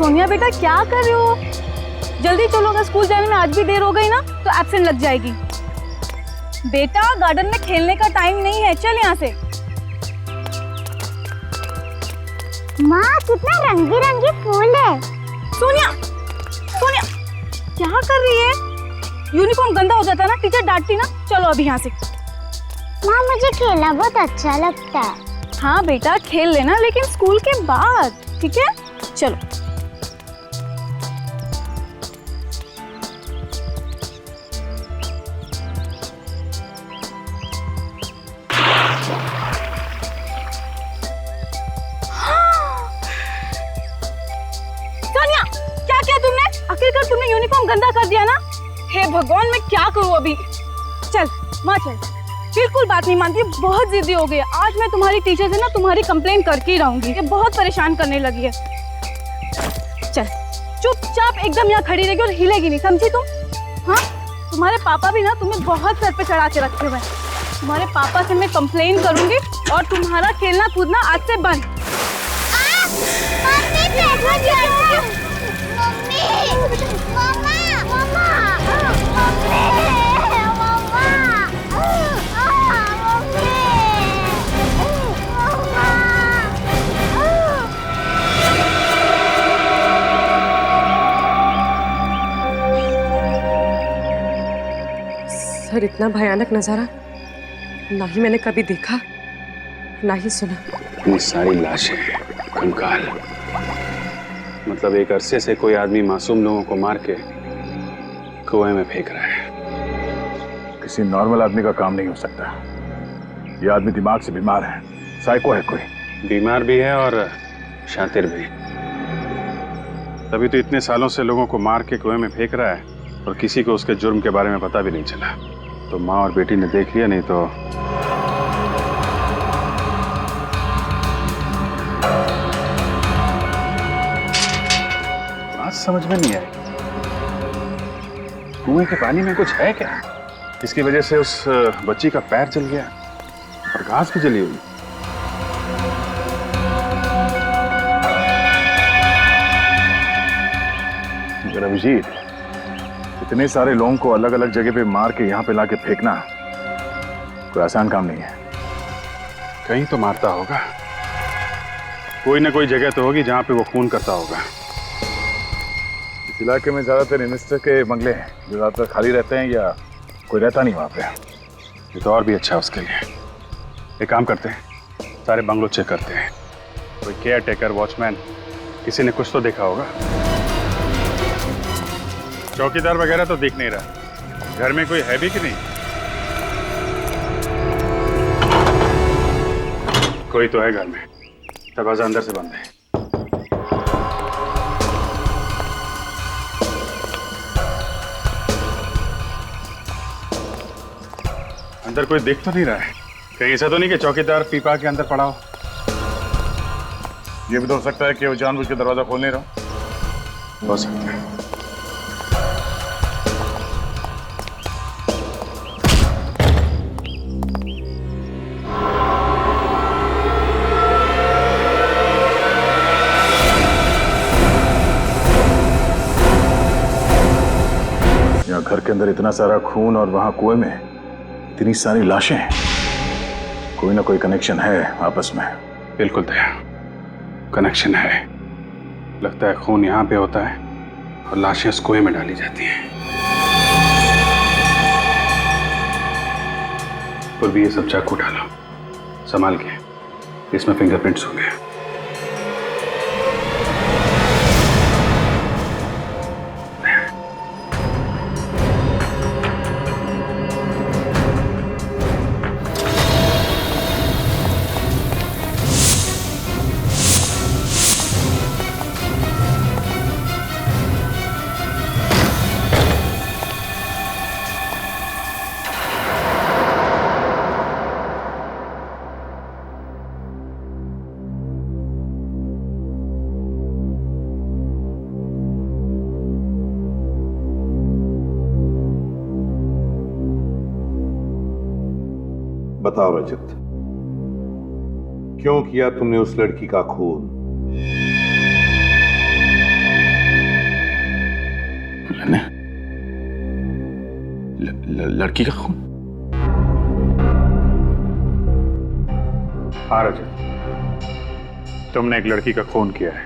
सोनिया बेटा क्या कर रहे हो? जल्दी चलो, अगर स्कूल जाने में आज भी देर हो गई ना तो एब्सेंट लग जाएगी। बेटा गार्डन में खेलने का टाइम नहीं है, चल यहाँ से। माँ कितना रंगी रंगी फूल है। सोनिया, सोनिया क्या कर रही है? यूनिफॉर्म गंदा हो जाता है ना, टीचर डांटती ना। चलो अभी यहाँ से। माँ मुझे खेलना बहुत अच्छा लगता है। हाँ बेटा खेल लेना, लेकिन स्कूल के बाद, ठीक है? चलो। सोनिया क्या किया तुमने? आखिरकार तुमने यूनिफॉर्म गंदा कर दिया ना। हे भगवान, मैं क्या करूँ अभी? चल माँ चल। बिल्कुल बात नहीं मानती, बहुत जिद्दी हो गई है। आज मैं तुम्हारी टीचर से ना तुम्हारी कंप्लेंट करके ही रहूंगी। ये बहुत परेशान करने लगी है। चल चुपचाप एकदम यहाँ खड़ी रहेगी और हिलेगी नहीं, समझी तुम? हाँ, तुम्हारे पापा भी ना तुम्हें बहुत सर पे चढ़ा के रखे हुए हैं। तुम्हारे पापा से मैं कंप्लेन करूंगी और तुम्हारा खेलना कूदना आज से बंद। सर, इतना भयानक नजारा ना ही मैंने कभी देखा ना ही सुना। इतनी सारी लाशें, कंकाल, मतलब एक अरसे से कोई आदमी मासूम लोगों को मार के कुएं में फेंक रहा है। किसी नॉर्मल आदमी का काम नहीं हो सकता। ये आदमी दिमाग से बीमार है, साइको है कोई। बीमार भी है और शातिर भी। तभी तो इतने सालों से लोगों को मार के कुएं में फेंक रहा है और किसी को उसके जुर्म के बारे में पता भी नहीं चला। तो माँ और बेटी ने देख लिया, नहीं तो बात समझ में नहीं आई। कुएं के पानी में कुछ है क्या, इसकी वजह से उस बच्ची का पैर जल गया और घास भी जली हुई। रविजीत, इतने सारे लोगों को अलग अलग जगह पे मार के यहाँ पे लाके फेंकना कोई आसान काम नहीं है। कहीं तो मारता होगा, कोई ना कोई जगह तो होगी जहाँ पे वो खून करता होगा। इस इलाके में ज्यादातर इन्वेस्टर के बंगले हैं जो ज्यादातर खाली रहते हैं या कोई रहता नहीं वहाँ पे। ये तो और भी अच्छा है उसके लिए। एक काम करते हैं, सारे बंगलो चेक करते हैं। कोई केयर टेकर, वॉचमैन, किसी ने कुछ तो देखा होगा। चौकीदार वगैरह तो दिख नहीं रहा। घर में कोई है भी कि नहीं? कोई तो है घर में, दरवाजा अंदर से बंद है। अंदर कोई दिख तो नहीं रहा है। कहीं ऐसा तो नहीं कि चौकीदार पीपा के अंदर पड़ा हो? ये भी तो हो सकता है कि वो जानबूझ के दरवाजा खोल नहीं रहा हो सकता है। यहाँ घर के अंदर इतना सारा खून और वहां कुएं में इतनी सारी लाशें हैं। कोई ना कोई कनेक्शन है आपस में। बिल्कुल दया, कनेक्शन है। लगता है खून यहाँ पे होता है और लाशें उस कुएं में डाली जाती हैं। और भी ये सब चाकू डालो, संभाल के, इसमें फिंगरप्रिंट्स हो गए। बताओ रजत, क्यों किया तुमने उस लड़की का खून? लड़की का खून? हाँ रजत, तुमने एक लड़की का खून किया है,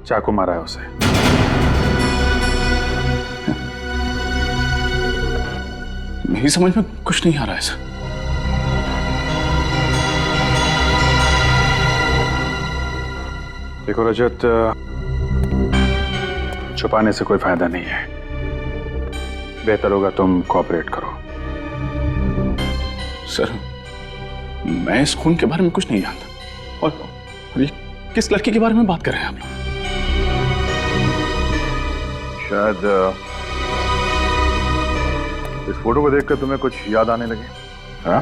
चाकू मारा है उसे। मेरी समझ में कुछ नहीं आ रहा है सर। देखो रजत, छुपाने से कोई फायदा नहीं है। बेहतर होगा तुम कोऑपरेट करो। सर, मैं इस खून के बारे में कुछ नहीं जानता। और ये किस लड़की के बारे में बात कर रहे हैं आप लोग? शायद इस फोटो को देखकर तुम्हें कुछ याद आने लगे। हाँ,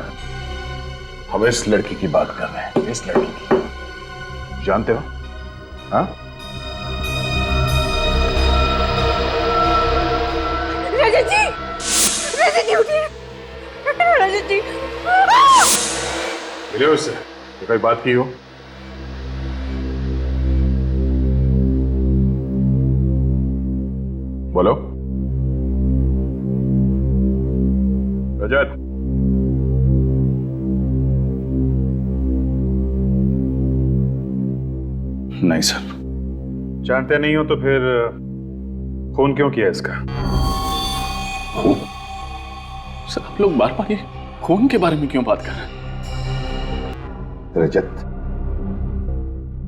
हम इस लड़की की बात कर रहे हैं। इस लड़की की जानते हो? हाँ, रजत जी, रजत जी उठिए, रजत जी। मिले उससे, कोई बात की हो? बोलो रजत। नहीं सर। जानते नहीं हो तो फिर खून क्यों किया इसका? खून? सर, आप लोग बार बार ये खून के बारे में क्यों बात कर रहे हैं? रजत,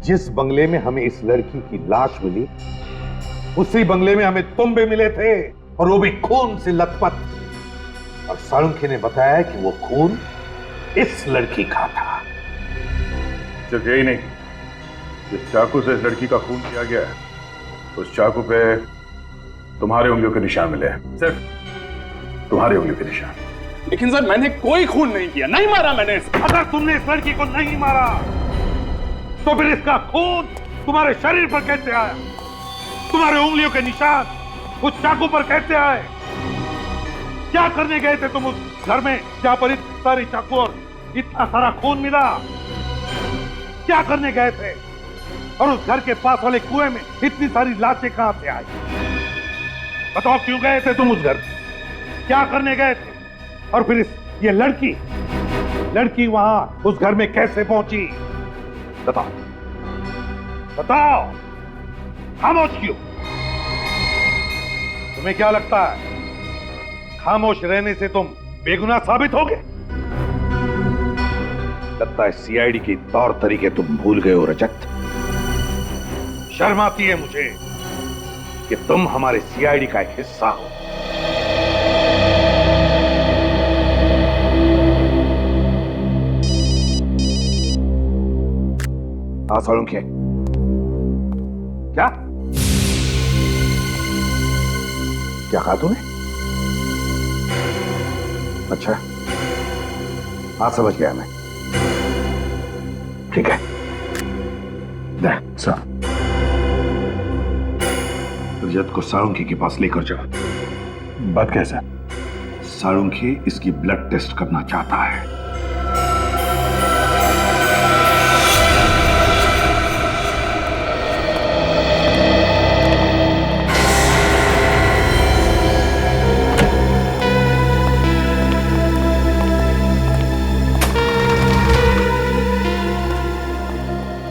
जिस बंगले में हमें इस लड़की की लाश मिली, उसी बंगले में हमें तुम भी मिले थे, और वो भी खून से लथपथ। और साळुंखे ने बताया कि वो खून इस लड़की का था। सिर्फ यही नहीं, जिस चाकू से इस लड़की का खून किया गया है, उस चाकू पे तुम्हारे उंगलियों के निशान मिले हैं। सिर्फ तुम्हारी उंगलियों के निशान। लेकिन सर, मैंने कोई खून नहीं किया, नहीं मारा मैंने इसे। अगर तुमने इस लड़की को नहीं मारा, तो फिर इसका खून तुम्हारे शरीर पर कैसे आया? तुम्हारे उंगलियों के निशान उस चाकू पर कैसे आए? क्या करने गए थे तुम उस घर में जहां पर इतनी सारी चाकू और इतना सारा खून मिला? क्या करने गए थे? और उस घर के पास वाले कुएं में इतनी सारी लाशें कहां से आई? बताओ, क्यों गए थे तुम उस घर? क्या करने गए थे? और फिर ये लड़की वहां उस घर में कैसे पहुंची? बताओ, बताओ, खामोश क्यों? तुम्हें क्या लगता है खामोश रहने से तुम बेगुनाह साबित होगे? लगता है सीआईडी के तौर तरीके तुम भूल गए हो रजत। शर्म आती है मुझे कि तुम हमारे सीआईडी का एक हिस्सा हो। हाँ साळुंखे, क्या क्या कहा तूने? अच्छा, हाँ समझ गया मैं। ठीक है, सर, रजत को साळुंखे के पास लेकर जाओ। बात कैसे? साळुंखे इसकी ब्लड टेस्ट करना चाहता है।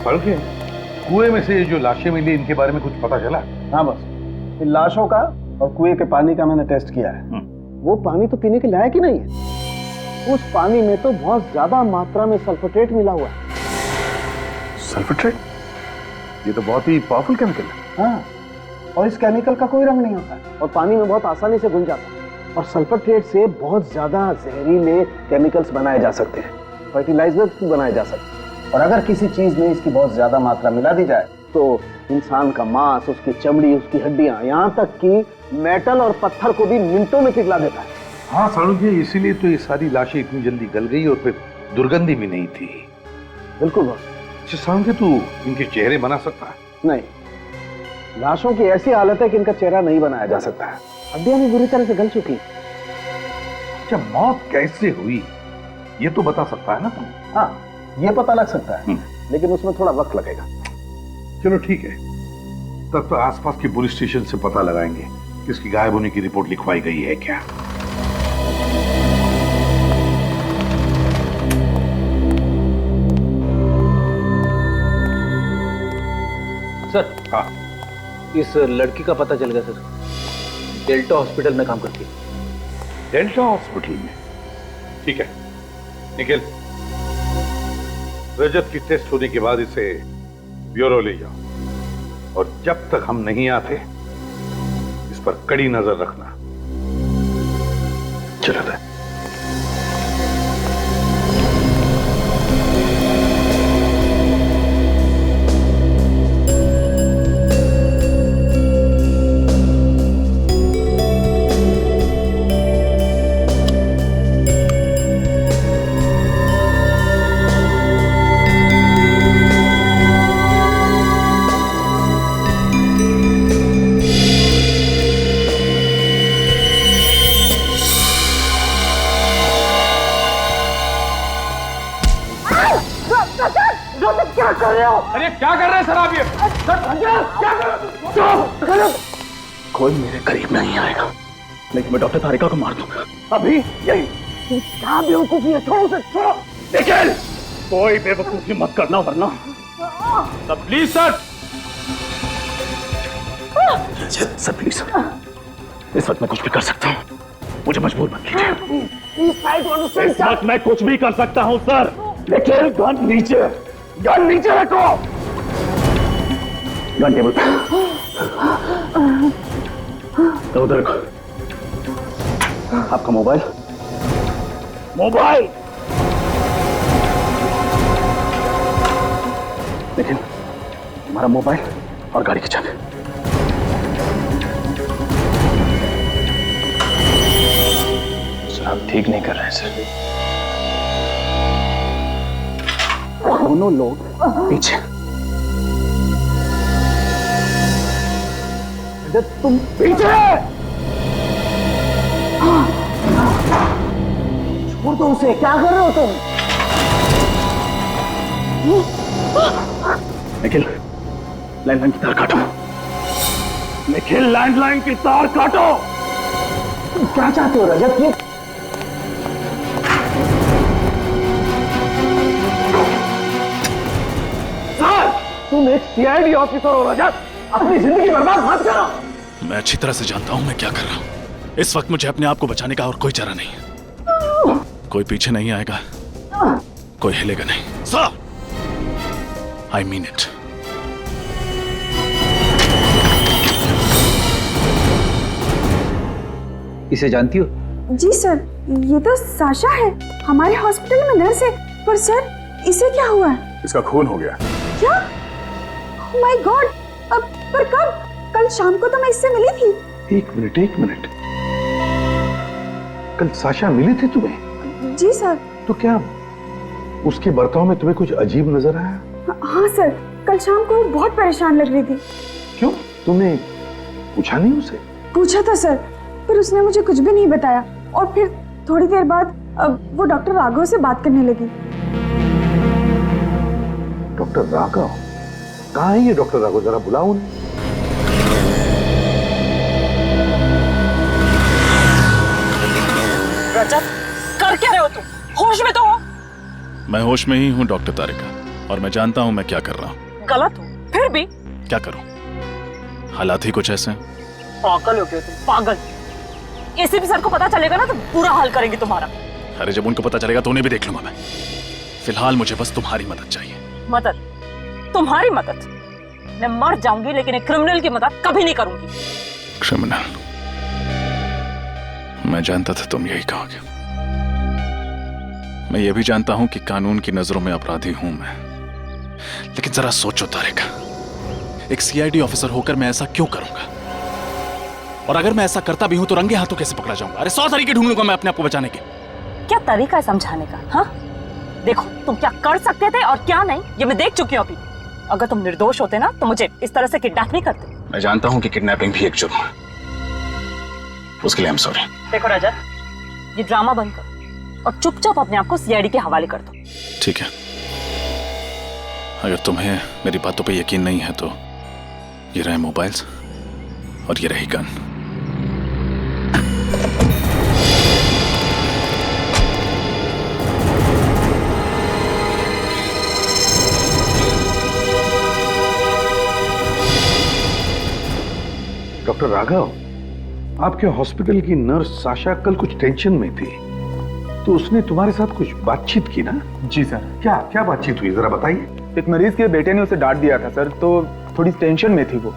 साळुंखे, कुएं में से जो लाशें मिली, इनके बारे में कुछ पता चला? हाँ बस, इन लाशों का और कुएं के पानी का मैंने टेस्ट किया है। वो पानी तो पीने के लायक ही नहीं है। उस पानी में तो बहुत ज्यादा मात्रा में सल्फेट मिला हुआ है। सल्फेट? ये तो बहुत ही पावरफुल केमिकल है। हाँ, और इस केमिकल का कोई रंग नहीं होता है और पानी में बहुत आसानी से घुल जाता है। और सल्फेट से बहुत ज्यादा जहरीले केमिकल्स बनाए जा सकते हैं, फर्टिलाइजर्स भी बनाए जा सकते हैं। और अगर किसी चीज में इसकी बहुत ज्यादा मात्रा मिला दी जाए तो इंसान का मांस, उसकी चमड़ी, उसकी हड्डियां, यहाँ तक कि मेटल और पत्थर को भी मिनटों में पिघला देता है। हाँ साळुंखे, इसीलिए तो ये सारी लाशें इतनी जल्दी गल गई और फिर दुर्गंधी भी नहीं थी। बिल्कुल बॉस। अच्छा साळुंखे, तू इनके चेहरे बना सकता है? नहीं, लाशों की ऐसी हालत है कि इनका चेहरा नहीं बनाया जा सकता है। हड्डियां भी बुरी तरह से गल चुकी। अच्छा, मौत कैसे हुई ये तो बता सकता है ना तुम? हाँ, ये पता लग सकता है, लेकिन उसमें थोड़ा वक्त लगेगा। चलो ठीक है, तब तो आसपास के पुलिस स्टेशन से पता लगाएंगे इसकी गायब होने की रिपोर्ट लिखवाई गई है क्या? सर, हाँ, इस लड़की का पता चल गया सर। डेल्टा हॉस्पिटल में काम करती है। डेल्टा हॉस्पिटल में? ठीक है, निखिल, रजत की टेस्ट होने के बाद इसे ब्यूरो ले जाओ और जब तक हम नहीं आते इस पर कड़ी नजर रखना। चलो दे। अरे क्या कर रहे हैं सर आप ये? क्या कर रहे हो? कोई मेरे करीब नहीं आएगा, लेकिन मैं डॉक्टर तारिका को मार दूंगा अभी यही। क्या बेवकूफी है, छोड़ो उसे, छोड़ो। निखिल, कोई बेवकूफी मत करना वरना। Sir please sir. Sir please, इस वक्त मैं कुछ भी कर सकता हूँ, मुझे मजबूर मत कीजिए। इस वक्त मैं कुछ भी कर सकता हूँ सर। निखिल, गन नीचे, गन नीचे रखो। गन टेबल पे, तो उधर रखो। आपका मोबाइल, मोबाइल। लेकिन हमारा मोबाइल और गाड़ी की चाबी। सर आप ठीक नहीं कर रहे हैं सर। दोनों लोग पीछे। तुम पीछे, छोड़ दो उसे। क्या कर रहे हो तुम? निखिल, लैंडलाइन की तार काटो। निखिल, लैंडलाइन की तार काटो। तुम क्या चाहते हो रजत? ये तुम एक सीआईडी ऑफिसर हो रजत, अपनी जिंदगी बर्बाद मत करो। मैं अच्छी तरह से जानता हूं मैं क्या कर रहा हूं। इस वक्त मुझे अपने आप को बचाने का और कोई चारा नहीं है। कोई पीछे नहीं आएगा, कोई हिलेगा नहीं। Sir, I mean it. इसे जानती हो? जी सर, ये तो साशा है, हमारे हॉस्पिटल में नर्स है। पर सर, इसे क्या हुआ? इसका खून हो गया। क्या? Oh my God! अब पर कब? कल शाम को तो मैं इससे मिली थी। एक मिनट, कल साशा मिली थी तुम्हें? जी सर। तो क्या उसके बर्ताव में तुम्हें कुछ अजीब नजर आया? हाँ सर, कल शाम को वो बहुत परेशान लग रही थी। क्यों, तुमने पूछा नहीं उसे? पूछा था सर, पर उसने मुझे कुछ भी नहीं बताया। और फिर थोड़ी देर बाद वो डॉक्टर राघव से बात करने लगी। डॉक्टर राघव? कहाँ है ये डॉक्टर राघव? जरा बुलाओ उन्हें। रजत, कर क्या रहे हो तुम? होश में तो हो? मैं होश में ही हूं डॉक्टर तारिका, और मैं जानता हूं मैं क्या कर रहा हूं। गलत हो, फिर भी क्या करूं? हालात ही कुछ ऐसे हैं। पागल हो गए तुम, पागल। एसीपी सर को पता चलेगा ना तो बुरा हाल करेंगे तुम्हारा। अरे जब उनको पता चलेगा तो उन्हें भी देख लूंगा मैं। फिलहाल मुझे बस तुम्हारी मदद चाहिए। मदद? तुम्हारी मदद? मैं मर जाऊंगी लेकिन एक क्रिमिनल की मदद कभी नहीं करूंगी। क्रिमिनल? मैं जानता था तुम यही कहोगे। मैं ये भी जानता हूं कि कानून की नजरों में अपराधी हूं मैं, लेकिन जरा सोचो तारिका, एक सीआईडी ऑफिसर होकर मैं ऐसा क्यों करूंगा? और अगर मैं ऐसा करता भी हूं तो रंगे हाथों कैसे पकड़ा जाऊंगा? अरे 100 तरीके ढूंढ लूंगा मैं अपने आप को बचाने के। क्या तरीका है समझाने का? हाँ, देखो तुम क्या कर सकते थे और क्या नहीं, ये मैं देख चुकी हूँ अभी। अगर तुम निर्दोष होते ना तो मुझे इस तरह से किडनैप नहीं करते। मैं जानता हूं कि किडनैपिंग भी एक जुर्म है, उसके लिए आई एम सॉरी। देखो रजत, ये ड्रामा बंद करो और चुपचाप अपने आप को सीआईडी के हवाले कर दो। ठीक है, अगर तुम्हें मेरी बातों पे यकीन नहीं है तो ये रहे मोबाइल्स और ये रही गन। राघव, आपके हॉस्पिटल की नर्स साशा कल कुछ टेंशन में थी, तो उसने तुम्हारे साथ कुछ बातचीत की ना? जी सर। क्या क्या बातचीत हुई, जरा बताइए। एक मरीज के बेटे ने उसे डांट दिया था सर, तो थोड़ी टेंशन में थी वो,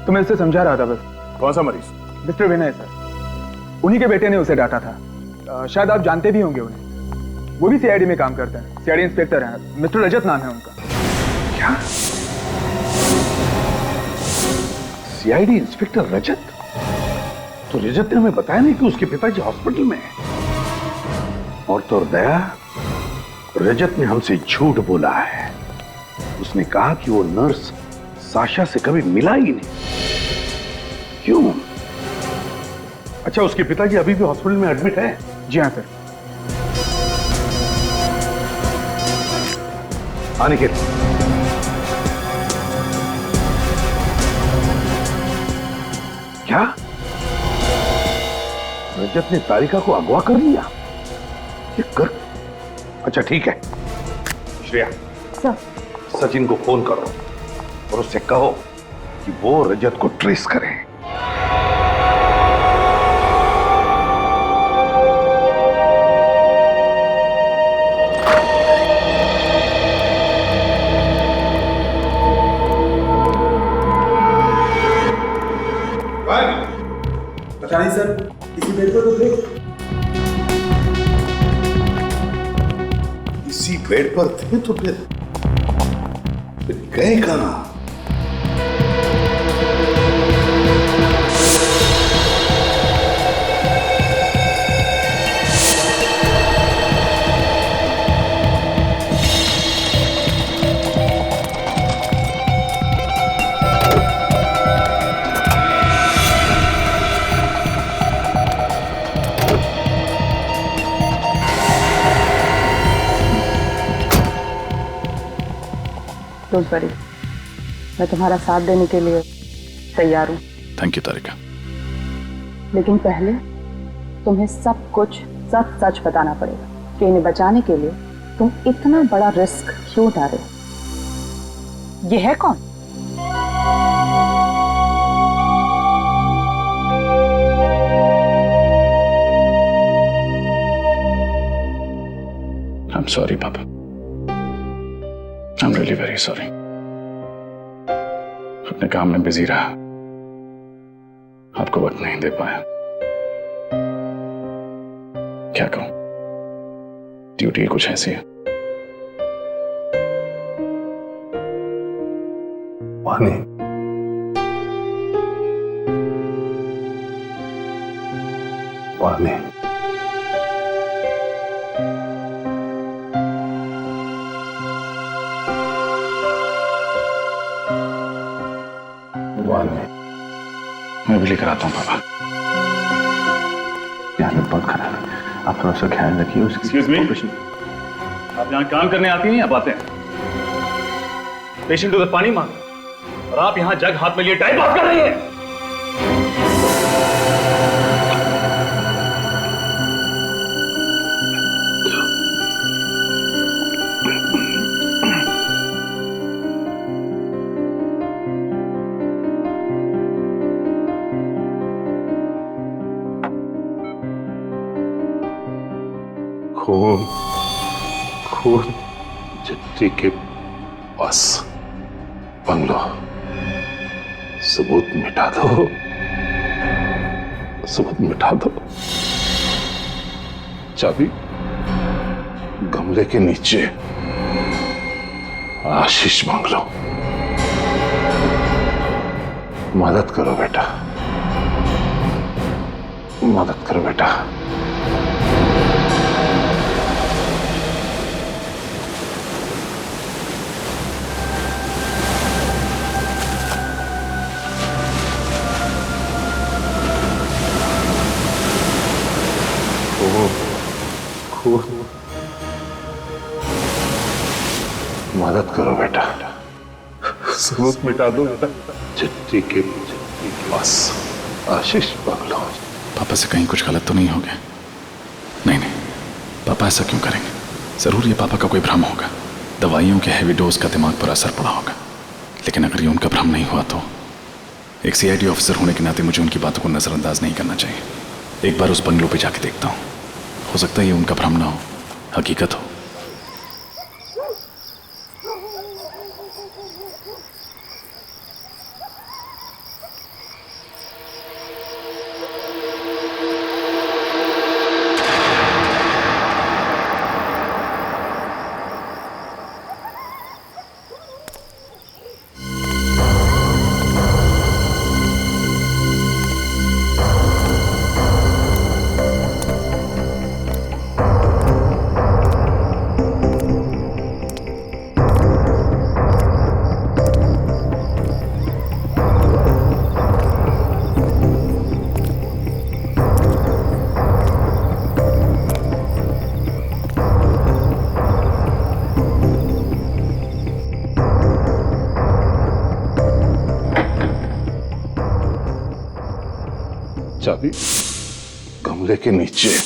तो मैं उसे समझा रहा था बस। कौन सा मरीज? मिस्टर विनय सर, उन्हीं के बेटे ने उसे डांटा था। शायद आप जानते भी होंगे उन्हें, वो भी सीआईडी में काम करते हैं, सीआईडी इंस्पेक्टर हैं, मिस्टर रजत नाम है उनका। क्या? सीआईडी इंस्पेक्टर रजत? तो रजत ने हमें बताया नहीं कि उसके पिताजी हॉस्पिटल में हैं। और तो और दया, रजत ने हमसे झूठ बोला है। उसने कहा कि वो नर्स साशा से कभी मिला ही नहीं। क्यों? अच्छा, उसके पिताजी अभी भी हॉस्पिटल में एडमिट है? जी हाँ सर। अनिकेत, क्या रजत ने तारिका को अगवा कर लिया? ये कर, अच्छा ठीक है। श्रेया सर, सचिन को फोन करो और उससे कहो कि वो रजत को ट्रेस करें। पता नहीं सर, किसी बेड पर तो थे। इसी बेड पर थे तो फिर गए कहां? डोंट वरी, मैं तुम्हारा साथ देने के लिए तैयार हूँ। थैंक यू तारिका। लेकिन पहले तुम्हें सब कुछ सच सच बताना पड़ेगा कि इन्हें बचाने के लिए तुम इतना बड़ा रिस्क क्यों डाले। ये है कौन? I'm sorry, Papa. I'm really very sorry. अपने काम में बिजी रहा, आपको वक्त नहीं दे पाया। क्या कहूं, ड्यूटी कुछ ऐसी है। वानी, वानी, मैं भी लेकर आता हूँ पापा। हालत बहुत खराब है, आप थोड़ा सा ख्याल रखिए उसकी। एक्सक्यूज मी, आप यहाँ काम करने आती हैं या बातें? पेशेंट उधर पानी मांग और आप यहाँ जग हाथ में लिए टाइम पास कर रही हैं। खून, खून चिट्ठी के पास बंगलो, सबूत मिटा दो, सबूत मिटा दो। चाबी गमले के नीचे, आशीष बंगलो। मदद करो बेटा, मदद करो बेटा। मदद करो बेटा, सबूत मिटा दो बेटा। चिट्ठी के पास आशीष बंगलो। पापा से कहीं कुछ गलत तो नहीं हो गया? नहीं नहीं, पापा ऐसा क्यों करेंगे? जरूर ये पापा का कोई भ्रम होगा, दवाइयों के हैवी डोज का दिमाग पर असर पड़ा होगा। लेकिन अगर ये उनका भ्रम नहीं हुआ तो एक सीआईडी ऑफिसर होने के नाते मुझे उनकी बातों को नजरअंदाज नहीं करना चाहिए। एक बार उस बंगलों पे जाके देखता हूँ, हो सकता है ये उनका भ्रम ना हो, हकीकत हो। चाबी गमले के नीचे।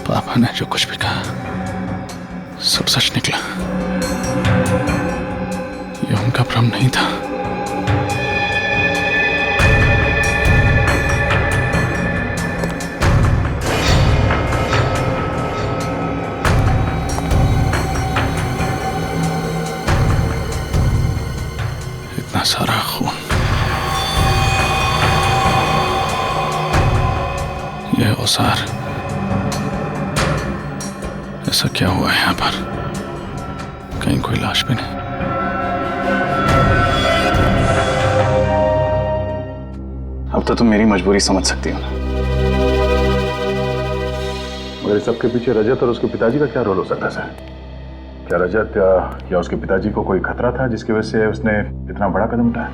पापा ने जो कुछ भी कहा सब सच निकला। ये उनका भ्रम नहीं था। इतना सारा खून, यह औसार, ऐसा क्या हुआ है यहाँ पर? कहीं कोई लाश भी नहीं। अब तो तुम मेरी मजबूरी समझ सकती हो। मगर इस सबके पीछे रजत और उसके पिताजी का क्या रोल हो सकता है सर? क्या रजत या उसके पिताजी को कोई खतरा था जिसकी वजह से उसने इतना बड़ा कदम उठाया?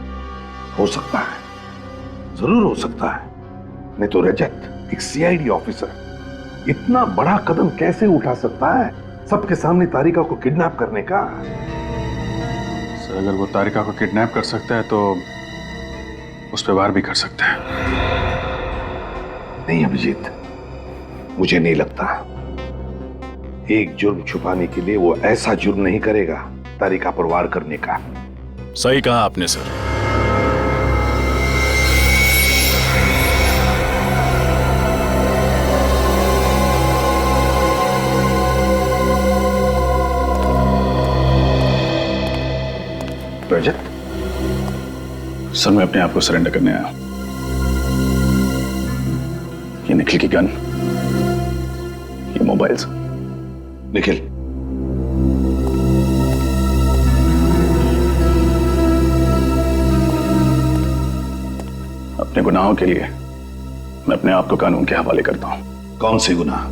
हो सकता है, जरूर हो सकता है। नहीं तो रजत एक सीआईडी ऑफिसर इतना बड़ा कदम कैसे उठा सकता है सबके सामने तारिका को किडनैप करने का? सर अगर वो तारिका को किडनैप कर सकता है तो उस पर वार भी कर सकता है। नहीं अभिजीत, मुझे नहीं लगता। एक जुर्म छुपाने के लिए वो ऐसा जुर्म नहीं करेगा तारिका पर वार करने का। सही कहा आपने सर। रजत, सर मैं अपने आप को सरेंडर करने आया। ये निखिल की गन, ये मोबाइल्स। निखिल, अपने गुनाहों के लिए मैं अपने आप को कानून के हवाले करता हूं। कौन से गुनाह?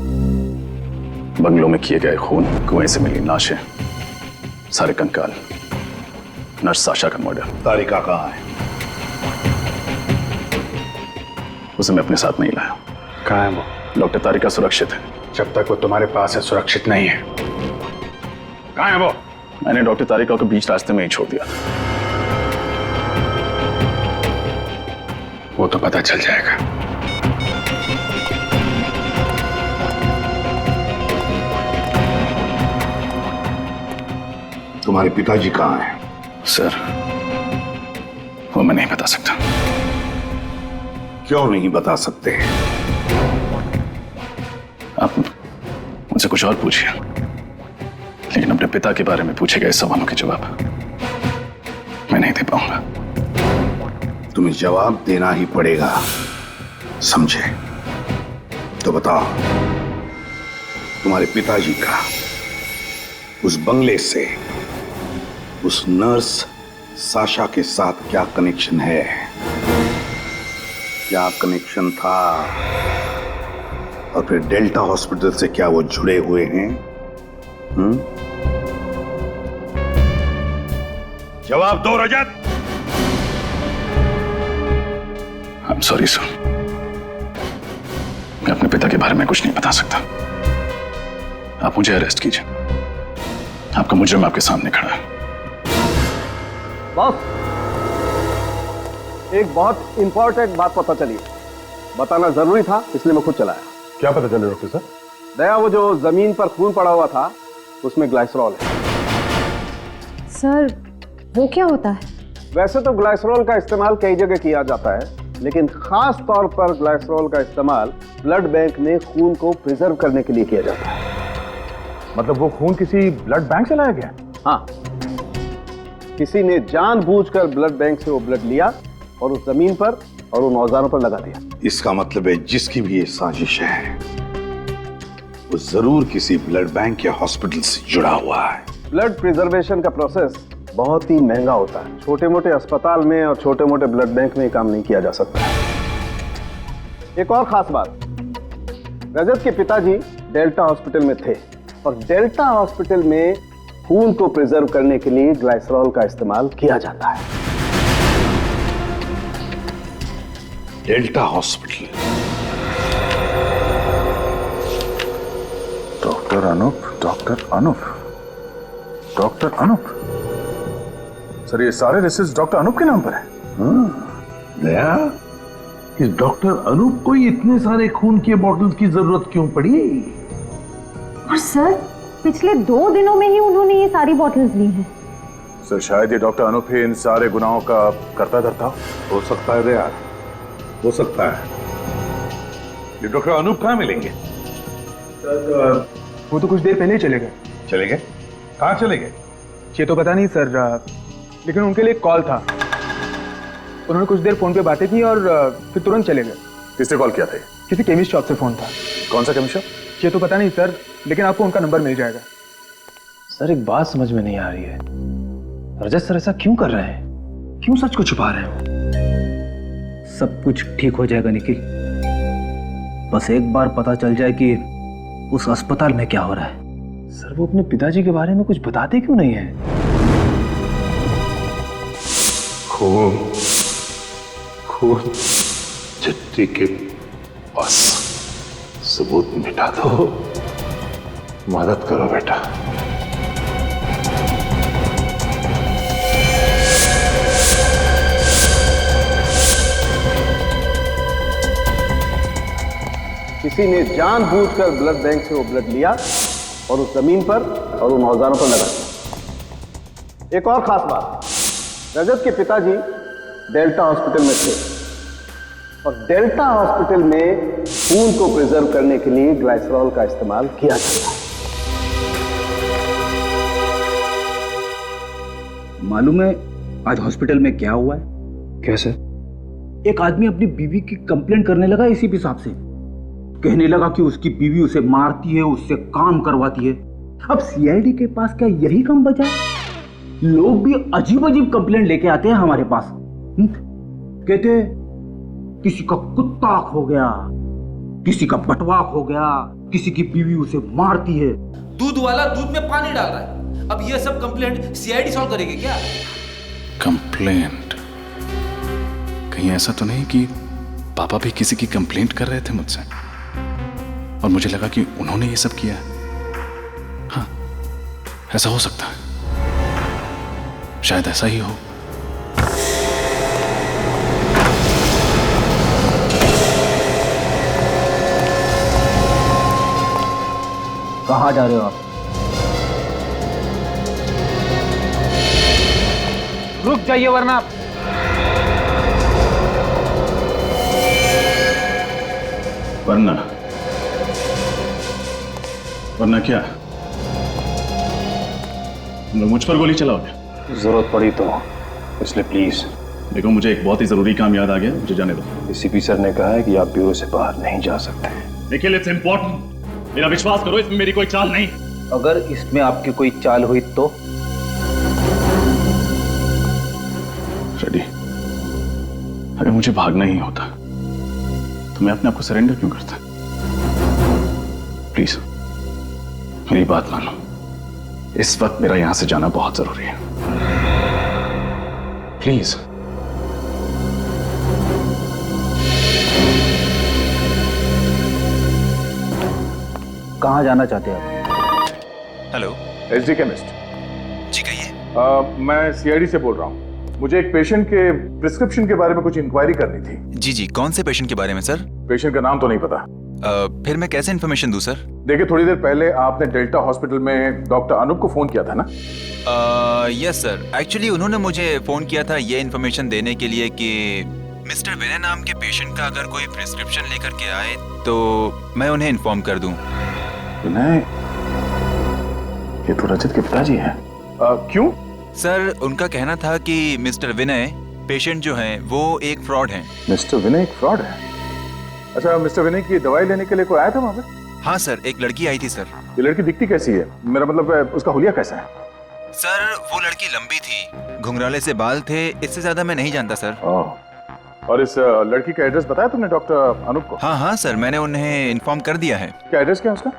बंगलों में किए गए खून, कुएं से मिली लाशें, सारे कंकाल, नर्स साशा का मर्डर। तारिका कहाँ है? उसे मैं अपने साथ नहीं लाया। कहाँ है वो? डॉक्टर तारिका सुरक्षित है। जब तक वो तुम्हारे पास है सुरक्षित नहीं है। कहाँ है वो? मैंने डॉक्टर तारिका को बीच रास्ते में ही छोड़ दिया था। वो तो पता चल जाएगा। तुम्हारे पिताजी कहाँ हैं? सर वो मैं नहीं बता सकता। क्यों नहीं बता सकते? आप मुझसे कुछ और पूछिए, लेकिन अपने पिता के बारे में पूछे गए सवालों के जवाब मैं नहीं दे पाऊंगा। तुम्हें जवाब देना ही पड़ेगा, समझे? तो बताओ, तुम्हारे पिताजी का उस बंगले से उस नर्स साशा के साथ क्या कनेक्शन है? क्या कनेक्शन था? और फिर डेल्टा हॉस्पिटल से क्या वो जुड़े हुए हैं? जवाब दो रजत। I'm sorry सर, मैं अपने पिता के बारे में कुछ नहीं बता सकता। आप मुझे अरेस्ट कीजिए, आपका मुजरिम आपके सामने खड़ा है। बॉस, एक बहुत इंपॉर्टेंट बात पता चली, बताना जरूरी था इसलिए मैं खुद चलाया। क्या पता चले डॉक्टर साहब? दया, वो जो जमीन पर खून पड़ा हुआ था उसमें ग्लाइसरॉल है। सर वो क्या होता है? वैसे तो ग्लाइसरॉल का इस्तेमाल कई जगह किया जाता है, लेकिन खास तौर पर ग्लाइसरॉल का इस्तेमाल ब्लड बैंक में खून को प्रिजर्व करने के लिए किया जाता है। मतलब वो खून किसी ब्लड बैंक से लाया गया? हाँ, किसी ने जानबूझकर ब्लड बैंक से वो ब्लड लिया और उस जमीन पर और उन औजारों पर लगा दिया। इसका मतलब है जिसकी भी ये साजिश है वो जरूर किसी ब्लड बैंक या हॉस्पिटल से जुड़ा हुआ है। ब्लड प्रिजर्वेशन का प्रोसेस बहुत ही महंगा होता है। छोटे मोटे अस्पताल में और छोटे मोटे ब्लड बैंक में काम नहीं किया जा सकता। एक और खास बात, रजत के पिताजी डेल्टा हॉस्पिटल में थे और डेल्टा हॉस्पिटल में खून को प्रिजर्व करने के लिए ग्लाइसरॉल का इस्तेमाल किया जाता है। Delta hospital. Doctor Anup, doctor Anup, doctor Anup. Sir ये सारे रिसर्च डॉक्टर अनूप के नाम पर है? दया, इस डॉक्टर अनूप को ही इतने सारे खून के बॉटल्स की जरूरत क्यों पड़ी? और सर पिछले 2 दिनों में ही उन्होंने ये सारी बॉटल्स ली हैं। सर शायद ये डॉक्टर अनूप ही इन सारे गुनाहों का करता धरता हो सकता है दया, हो सकता है। ये डॉक्टर अनूप कहाँ मिलेंगे? सर वो तो कुछ देर पहले ही चले गए। चले गए? कहाँ चले गए? ये तो पता नहीं सर, लेकिन उनके लिए एक कॉल था। उन्होंने कुछ देर फोन पे बातें की और फिर तुरंत चले गए। किसने कॉल किया था? किसी केमिस्ट शॉप से फोन था। कौन सा केमिस्ट शॉप? ये तो पता नहीं सर, लेकिन आपको उनका नंबर मिल जाएगा। सर एक बात समझ में नहीं आ रही है, रजत सर ऐसा क्यों कर रहे हैं? क्यों सच को छुपा रहे हैं? सब कुछ ठीक हो जाएगा निखिल, बस एक बार पता चल जाए कि उस अस्पताल में क्या हो रहा है। सर वो अपने पिताजी के बारे में कुछ बताते क्यों नहीं है? खून चिट्ठी के बस सबूत मिटा दो, मदद करो बेटा। किसी ने जानबूझकर ब्लड बैंक से वो ब्लड लिया और उस जमीन पर और उन औजारों पर लगा दिया। एक और खास बात, रजत के पिताजी डेल्टा हॉस्पिटल में थे और डेल्टा हॉस्पिटल में खून को प्रिजर्व करने के लिए ग्लाइसरॉल का इस्तेमाल किया जाता है। मालूम है आज हॉस्पिटल में क्या हुआ है? कैसे? एक आदमी अपनी बीवी की कंप्लेंट करने लगा एसीपी साहब से। कहने लगा कि उसकी बीवी उसे मारती है, उससे काम करवाती है। अब सीआईडी के पास क्या यही काम बचा? लोग भी अजीब अजीब कंप्लेंट लेके आते हैं हमारे पास। कहते किसी का कुत्ता खो गया, किसी का बटवा खो गया, किसी की बीवी उसे मारती है। दूध वाला दूध में पानी डाल रहा है। अब ये सब कंप्लेंट सीआईडी सॉल्व करेगी क्या? कंप्लेंट? कहीं ऐसा तो नहीं कि पापा भी किसी की कंप्लेंट कर रहे थे मुझसे और मुझे लगा कि उन्होंने ये सब किया? हाँ, ऐसा हो सकता है, शायद ऐसा ही हो। कहाँ जा रहे हो आप? रुक जाइए वरना। वरना? वरना क्या? तुम लोग मुझ पर गोली चलाओगे? जरूरत पड़ी तो, इसलिए प्लीज। देखो मुझे एक बहुत ही जरूरी काम याद आ गया, मुझे जाने दो। एसीपी सर ने कहा है कि आप ब्यूरो से बाहर नहीं जा सकते। निखिल, इट्स इंपॉर्टेंट, मेरा विश्वास करो, इसमें मेरी कोई चाल नहीं। अगर इसमें आपकी कोई चाल हुई तो? रेडी, अगर मुझे भागना ही होता तो मैं अपने आप को सरेंडर क्यों करता? प्लीज मेरी बात मानो, इस वक्त मेरा यहां से जाना बहुत जरूरी है। प्लीज। कहाँ जाना चाहते हैं आप? Hello, SD chemist. जी कहिए। मैं सीआईडी से बोल रहा हूँ। मुझे एक पेशेंट के प्रिस्क्रिप्शन के बारे में कुछ इंक्वायरी करनी थी। जी जी, कौन से पेशेंट के बारे में सर? पेशेंट का नाम तो नहीं पता। फिर मैं कैसे इन्फॉर्मेशन दूं सर? देखिए, थोड़ी देर पहले आपने डेल्टा हॉस्पिटल में डॉक्टर अनूप को फोन किया था ना? यस सर, एक्चुअली उन्होंने मुझे फोन किया था ये इन्फॉर्मेशन देने के लिए कि मिस्टर विनय नाम के पेशेंट का अगर कोई प्रिस्क्रिप्शन लेकर के आए तो मैं उन्हें इन्फॉर्म कर दूं। विनय, ये तो रजत के पिताजी हैं। क्यों? सर, उनका कहना था कि मिस्टर विनय पेशेंट जो हैं वो एक फ्रॉड हैं। मिस्टर विनय एक फ्रॉड है? अच्छा, मिस्टर विनय की दवाई लेने के लिए कोई आया था वहां पे? हाँ सर, एक लड़की आई थी सर। ये लड़की दिखती कैसी है? मेरा मतलब उसका हुलिया कैसा है? सर, वो लड़की लंबी थी, घुंघराले से बाल थे, इससे ज्यादा मैं नहीं जानता सर। और इस लड़की का एड्रेस बताया तुमने डॉक्टर अनूप को? हाँ हाँ सर, मैंने उन्हें इन्फॉर्म कर दिया है। क्या एड्रेस क्या है उसका?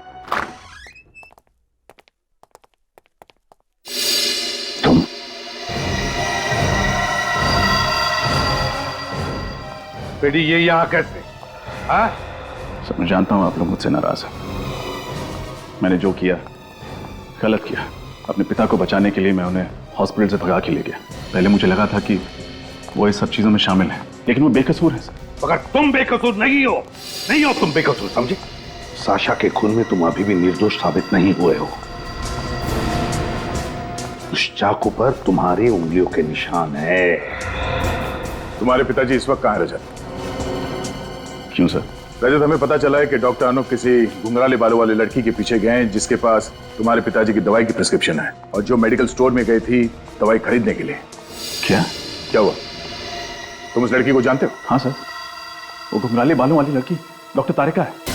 बेटी ये यहाँ कैसे? हाँ? सर, मैं जानता हूँ आप लोग मुझसे नाराज हैं। मैंने जो किया गलत किया। अपने पिता को बचाने के लिए मैं उन्हें हॉस्पिटल से भगा के ले गया। पहले मुझे लगा था कि वो इस सब चीजों में शामिल है, लेकिन वो बेकसूर है सर। मगर तुम बेकसूर नहीं हो, नहीं हो तुम बेकसूर, समझे? साशा के खून में तुम अभी भी निर्दोष साबित नहीं हुए हो। उस चाकू पर तुम्हारी उंगलियों के निशान है। तुम्हारे पिताजी इस वक्त कहाँ है रजत? क्यों सर? रजत, हमें पता चला है कि डॉक्टर अनूप किसी घुंघराले बालों वाली लड़की के पीछे गए हैं जिसके पास तुम्हारे पिताजी की दवाई की प्रिस्क्रिप्शन है, और जो मेडिकल स्टोर में गई थी दवाई खरीदने के लिए। क्या हुआ? तुम उस लड़की को जानते हो? हाँ सर, वो घुंघराले बालों वाली लड़की डॉक्टर तारिका है।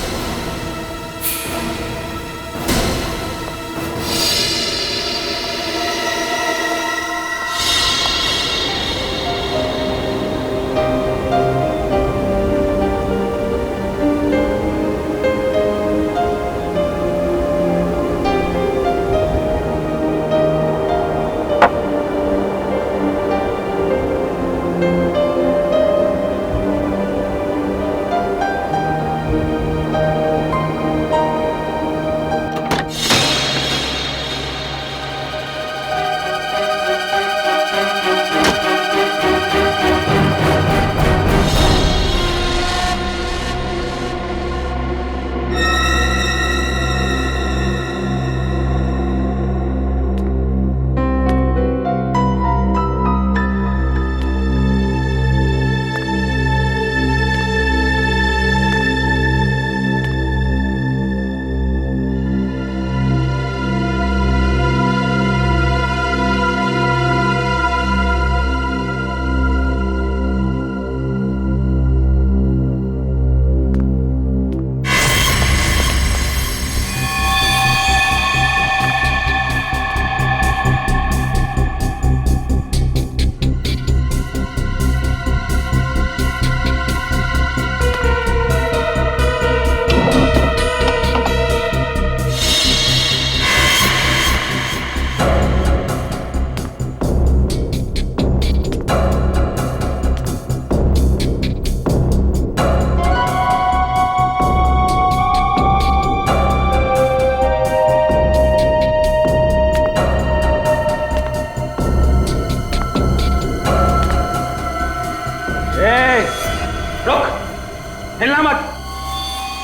हिलना मत।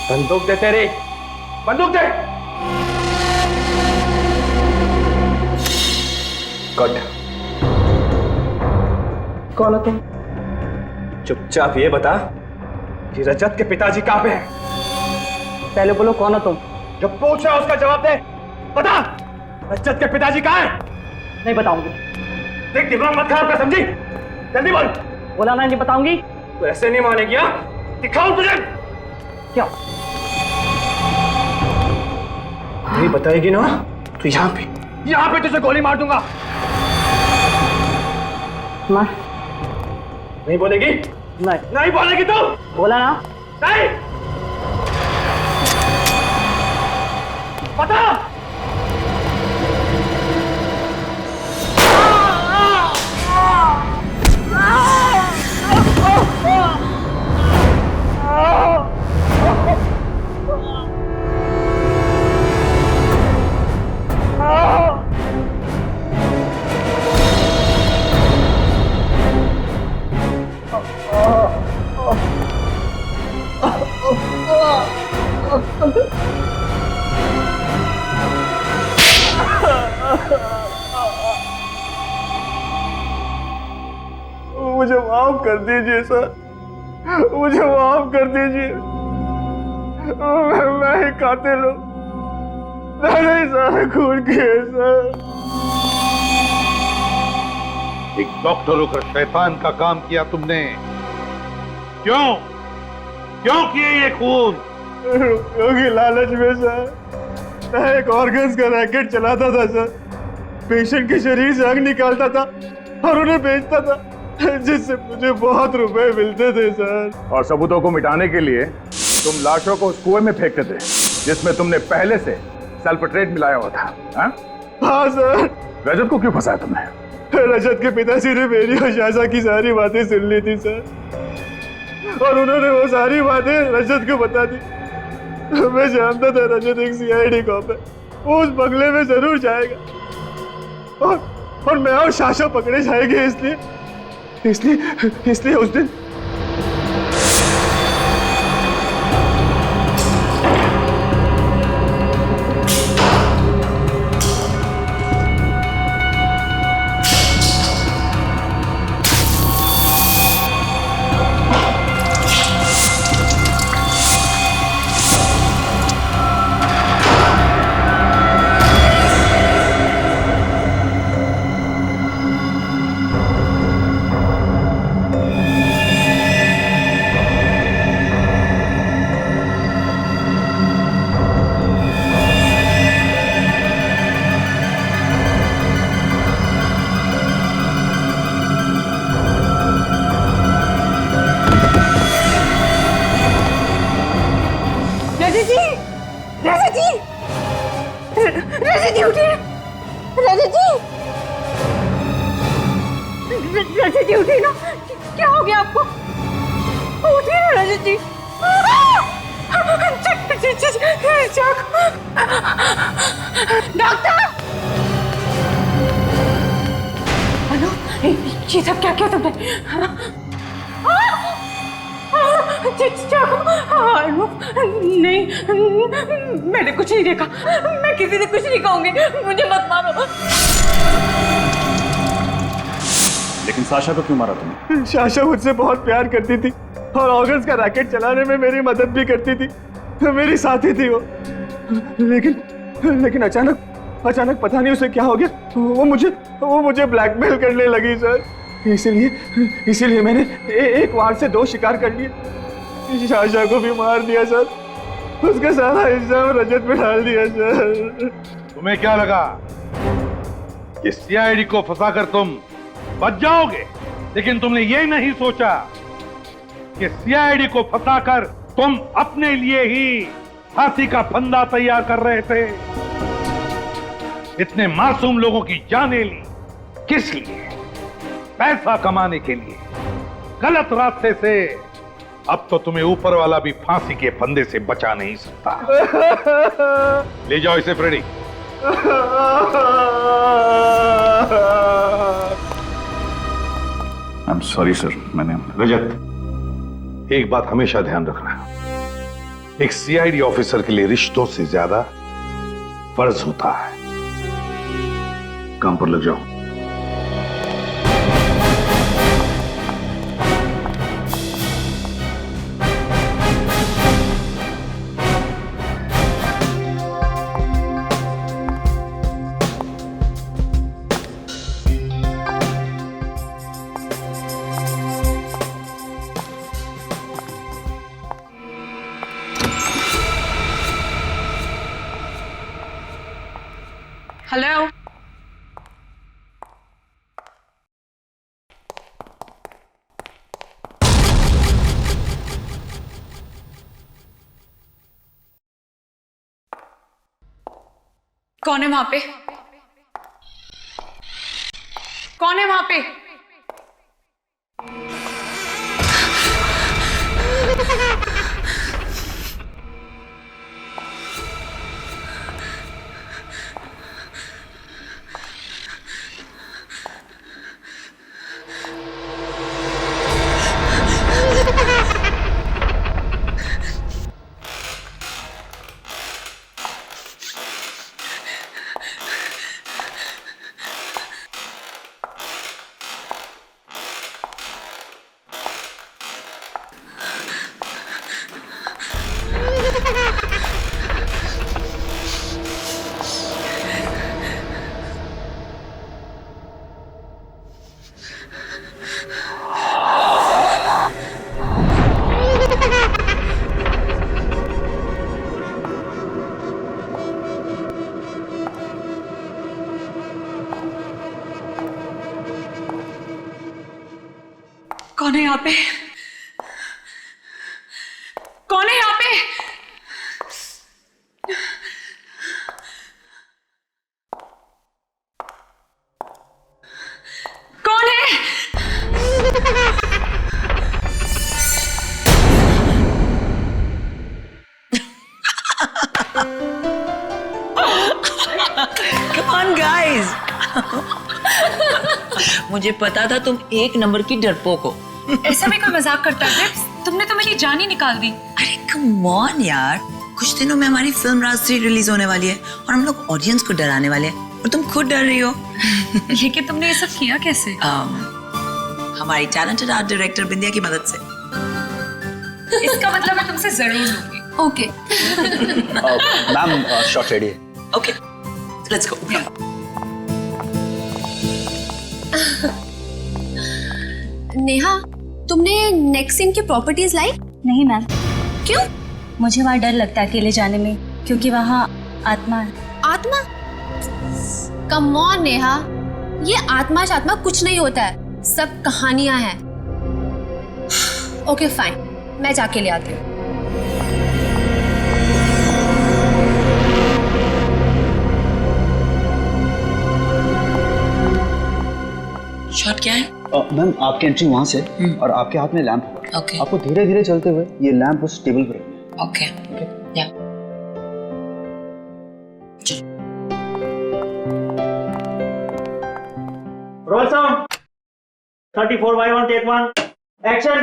बंदूक दे तेरी, बंदूक दे। कट। कौन हो तुम? चुपचाप ये बता कि रजत के पिताजी कहाँ पे हैं? पहले बोलो कौन हो तुम? जो पूछ रहा है उसका जवाब दे। बता, रजत के पिताजी कहाँ हैं? नहीं बताऊंगी। देख, दिमाग मत खराब कर, समझी? जल्दी बोल। बोला ना, नहीं बताऊंगी। तू ऐसे नहीं मानेगी? दिखाऊं तुझे? क्या नहीं बताएगी ना तो यहाँ पे तुझे गोली मार दूंगा। मार। नहीं बोलेगी? नहीं बोलेगी तू? बोला ना। नहीं। बता। मुझे माफ कर दीजिए सर, मुझे माफ कर दीजिए। मैं ही कातिल हूँ, मैंने ही सारा खून किए सर। एक डॉक्टर होकर शैतान का काम किया तुमने। क्यों किए ये खून? क्योंकि लालच में सर, मैं एक ऑर्गन्स का रैकेट चलाता था सर। पेशेंट के शरीर से अंग निकालता था और उन्हें बेचता था, जिससे मुझे बहुत रुपए मिलते थे सर। और सबूतों को मिटाने के लिए तुम लाशों को उस कुएं में फेंकते थे जिसमें तुमने पहले से सल्फेट्रेट मिलाया हुआ था। हाँ सर। रजत को क्यों फंसाया तुमने? रजत के पिताजी ने मेरी और शाशा की सारी बातें सुन ली थी सर, और उन्होंने वो सारी बातें रजत को बता दी। मैं जानता था रजत एक सीआईडी कॉप है, वो उस बंगले में जरूर जाएगा और मैं और शाशा पकड़े जाएंगे। इसलिए उस दिन रजत जी उठिए ना, क्या हो गया आपको? उठिए ना रजत जी। डॉक्टर! अनु, ये सब क्या किया तुमने? अनु, नहीं, मैंने कुछ नहीं देखा, मैं किसी से कुछ नहीं कहूंगी, मुझे मत मारो। लेकिन साशा को क्यों मारा तुमने? शाशा मुझसे बहुत प्यार करती थी और ऑर्गन्स का रैकेट चलाने में मेरी मदद भी करती थी, मेरी साथी थी वो। लेकिन अचानक पता नहीं उसे क्या हो गया, वो मुझे ब्लैकमेल करने लगी सर। इसीलिए मैंने एक वार से 2 शिकार कर लिए। शाशा को भी मार दिया सर, उसका सारा इल्जाम रजत पे डाल दिया सर। तुम्हें क्या लगा कि सीआईडी को फंसाकर तुम बच जाओगे? लेकिन तुमने ये नहीं सोचा कि सीआईडी को फंसाकर तुम अपने लिए ही फांसी का फंदा तैयार कर रहे थे। इतने मासूम लोगों की जानें ली, किस लिए? पैसा कमाने के लिए, गलत रास्ते से। अब तो तुम्हें ऊपर वाला भी फांसी के फंदे से बचा नहीं सकता। ले जाओ इसे Freddie. I am sorry sir, मैंने। रजत, एक बात हमेशा ध्यान रखना, एक सीआईडी ऑफिसर के लिए रिश्तों से ज्यादा फर्ज होता है। काम पर लग जाओ। हेलो। कौन है वहां पे? कौन है वहां पे? कौन है यहाँ पे? कौन है यहाँ पे? कौन है? Come on guys. मुझे पता था तुम एक नंबर की डरपोक हो। ऐसा भी कोई मजाक करता है? तुमने तो मेरी जान ही निकाल दी। अरे कम ऑन यार, कुछ दिनों में हमारी फिल्म राज 3 रिलीज होने वाली है और हम लोग ऑडियंस को डराने वाले हैं और तुम खुद डर रही हो। ये कि तुमने ये सब किया कैसे? हमारी टैलेंटेड आर्ट डायरेक्टर बिंदिया की मदद से। इसका मतलब मैं तुमसे जरूर लूंगी। ओके। मैम शॉट रेडी है। Okay, let's go. नेहा, तुमने नेक्स्ट सीन की प्रॉपर्टीज लाई? नहीं मैम। क्यों? मुझे वहाँ डर लगता है अकेले जाने में, क्योंकि वहाँ आत्मा है। आत्मा? कम ऑन नेहा, ये आत्मा शात्मा कुछ नहीं होता है, सब कहानियां हैं। ओके फाइन, मैं जाके ले आती हूँ। शॉट क्या है? मैम आपकी एंट्री वहां से और आपके हाथ में लैंप होगा। ओके। आपको धीरे धीरे चलते हुए ये लैंप उस टेबल पर रखना है। ओके। या roll sound 34/1 take 1 action.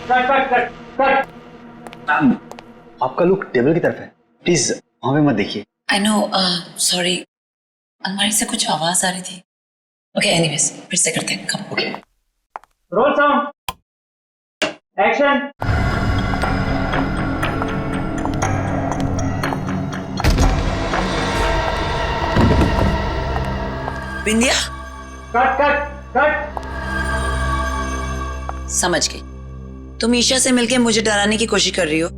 Cut cut cut cut. Ma'am आपका लुक टेबल की तरफ है, प्लीज वहां पे मत देखिए। आई नो, सॉरी, अलमारी से कुछ आवाज आ रही थी। ओके एनीवेज, फिर से करते हैं। Come. Okay. Roll sound action. Bindiya, cut cut cut. समझ गई, तुम ईशा से मिलके मुझे डराने की कोशिश कर रही हो।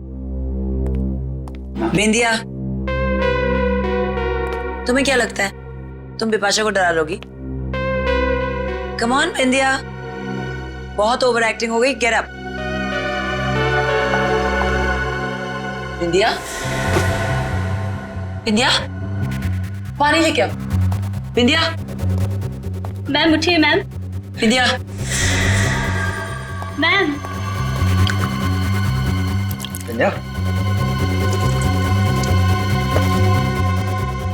बिंदिया, तुम्हें क्या लगता है तुम बिपाशा को डरा लोगी? कम ऑन बिंदिया, बहुत ओवर एक्टिंग हो गई। Get up. बिंदिया, बिंदिया, पानी लेके आओ। बिंदिया। मैम उठिए मैम। बिंदिया। मैम। बिंदिया।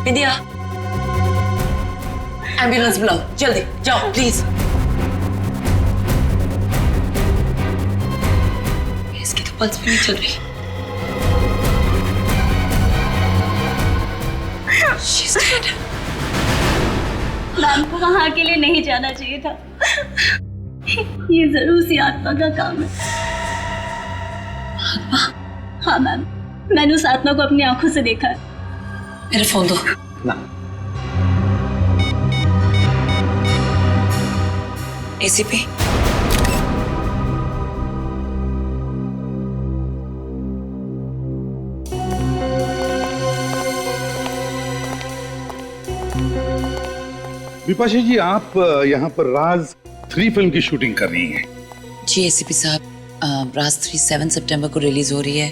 बिंदिया, एम्बुलेंस बुलाओ जल्दी, जाओ प्लीज। इसकी तो पल्स भी नहीं चल रही। She's dead. मैम को वहाँ अकेले नहीं जाना चाहिए था। ये जरूर सी आत्मा का काम है। आत्मा? हाँ मैम, मैंने उस आत्मा को अपनी आंखों से देखा है। मेरा फोन दो। ना। एसीपी, विपाशा जी, आप यहाँ पर राज 3 फिल्म की शूटिंग कर रही हैं। जी एसीपी साहब, राज 3 7 सितंबर को रिलीज हो रही है,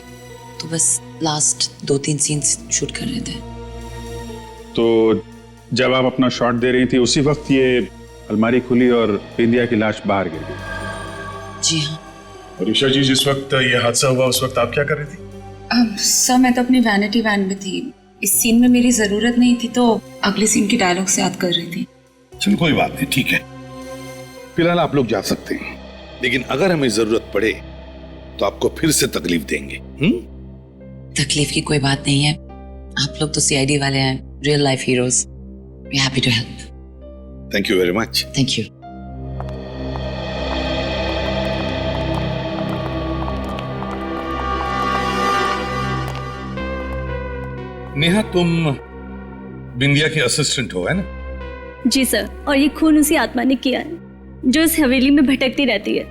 तो बस लास्ट 2-3 सीन्स शूट कर रहे थे। तो जब आप अपना शॉट दे रही थी उसी वक्त ये अलमारी खुली और बिंदिया की लाश बाहर गिर गई। जी हाँ। और ईशा जी, जिस वक्त ये हादसा हुआ उस वक्त आप क्या कर रही थी? सर मैं तो अपनी वैनिटी वैन में थी, इस सीन में मेरी जरूरत नहीं थी तो अगले सीन के डायलॉग से याद कर रही थी। चलो कोई बात नहीं, ठीक है। फिलहाल आप लोग जा सकते हैं, लेकिन अगर हमें जरूरत पड़े तो आपको फिर से तकलीफ देंगे। तकलीफ की कोई बात नहीं है, आप लोग तो सीआईडी वाले हैं, real life heroes. We happy to help. Thank you very much. Thank you. Neha, तुम बिंदिया की असिस्टेंट हो, है ना? जी सर, और ये खून उसी आत्मा ने किया है जो इस हवेली में भटकती रहती है।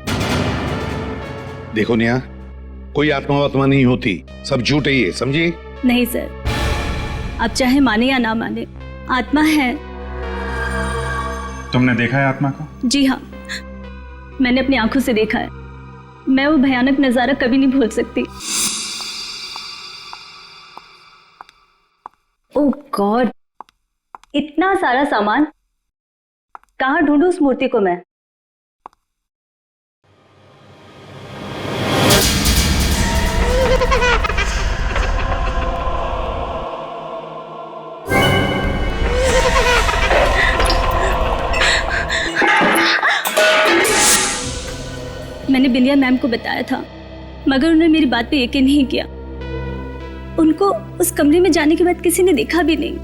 देखो नेहा, कोई आत्मा वात्मा नहीं होती, सब झूठ है ये, समझिए? नहीं सर, आप चाहे माने या ना माने, आत्मा है। तुमने देखा है आत्मा को? जी हाँ, मैंने अपनी आंखों से देखा है। मैं वो भयानक नजारा कभी नहीं भूल सकती। ओह गॉड, इतना सारा सामान, कहाँ ढूंढूं उस मूर्ति को मैं? मैंने बिंदिया मैम को बताया था, मगर उन्होंने मेरी बात पे यकीन नहीं किया। उनको उस कमरे में जाने के बाद किसी ने देखा भी नहीं।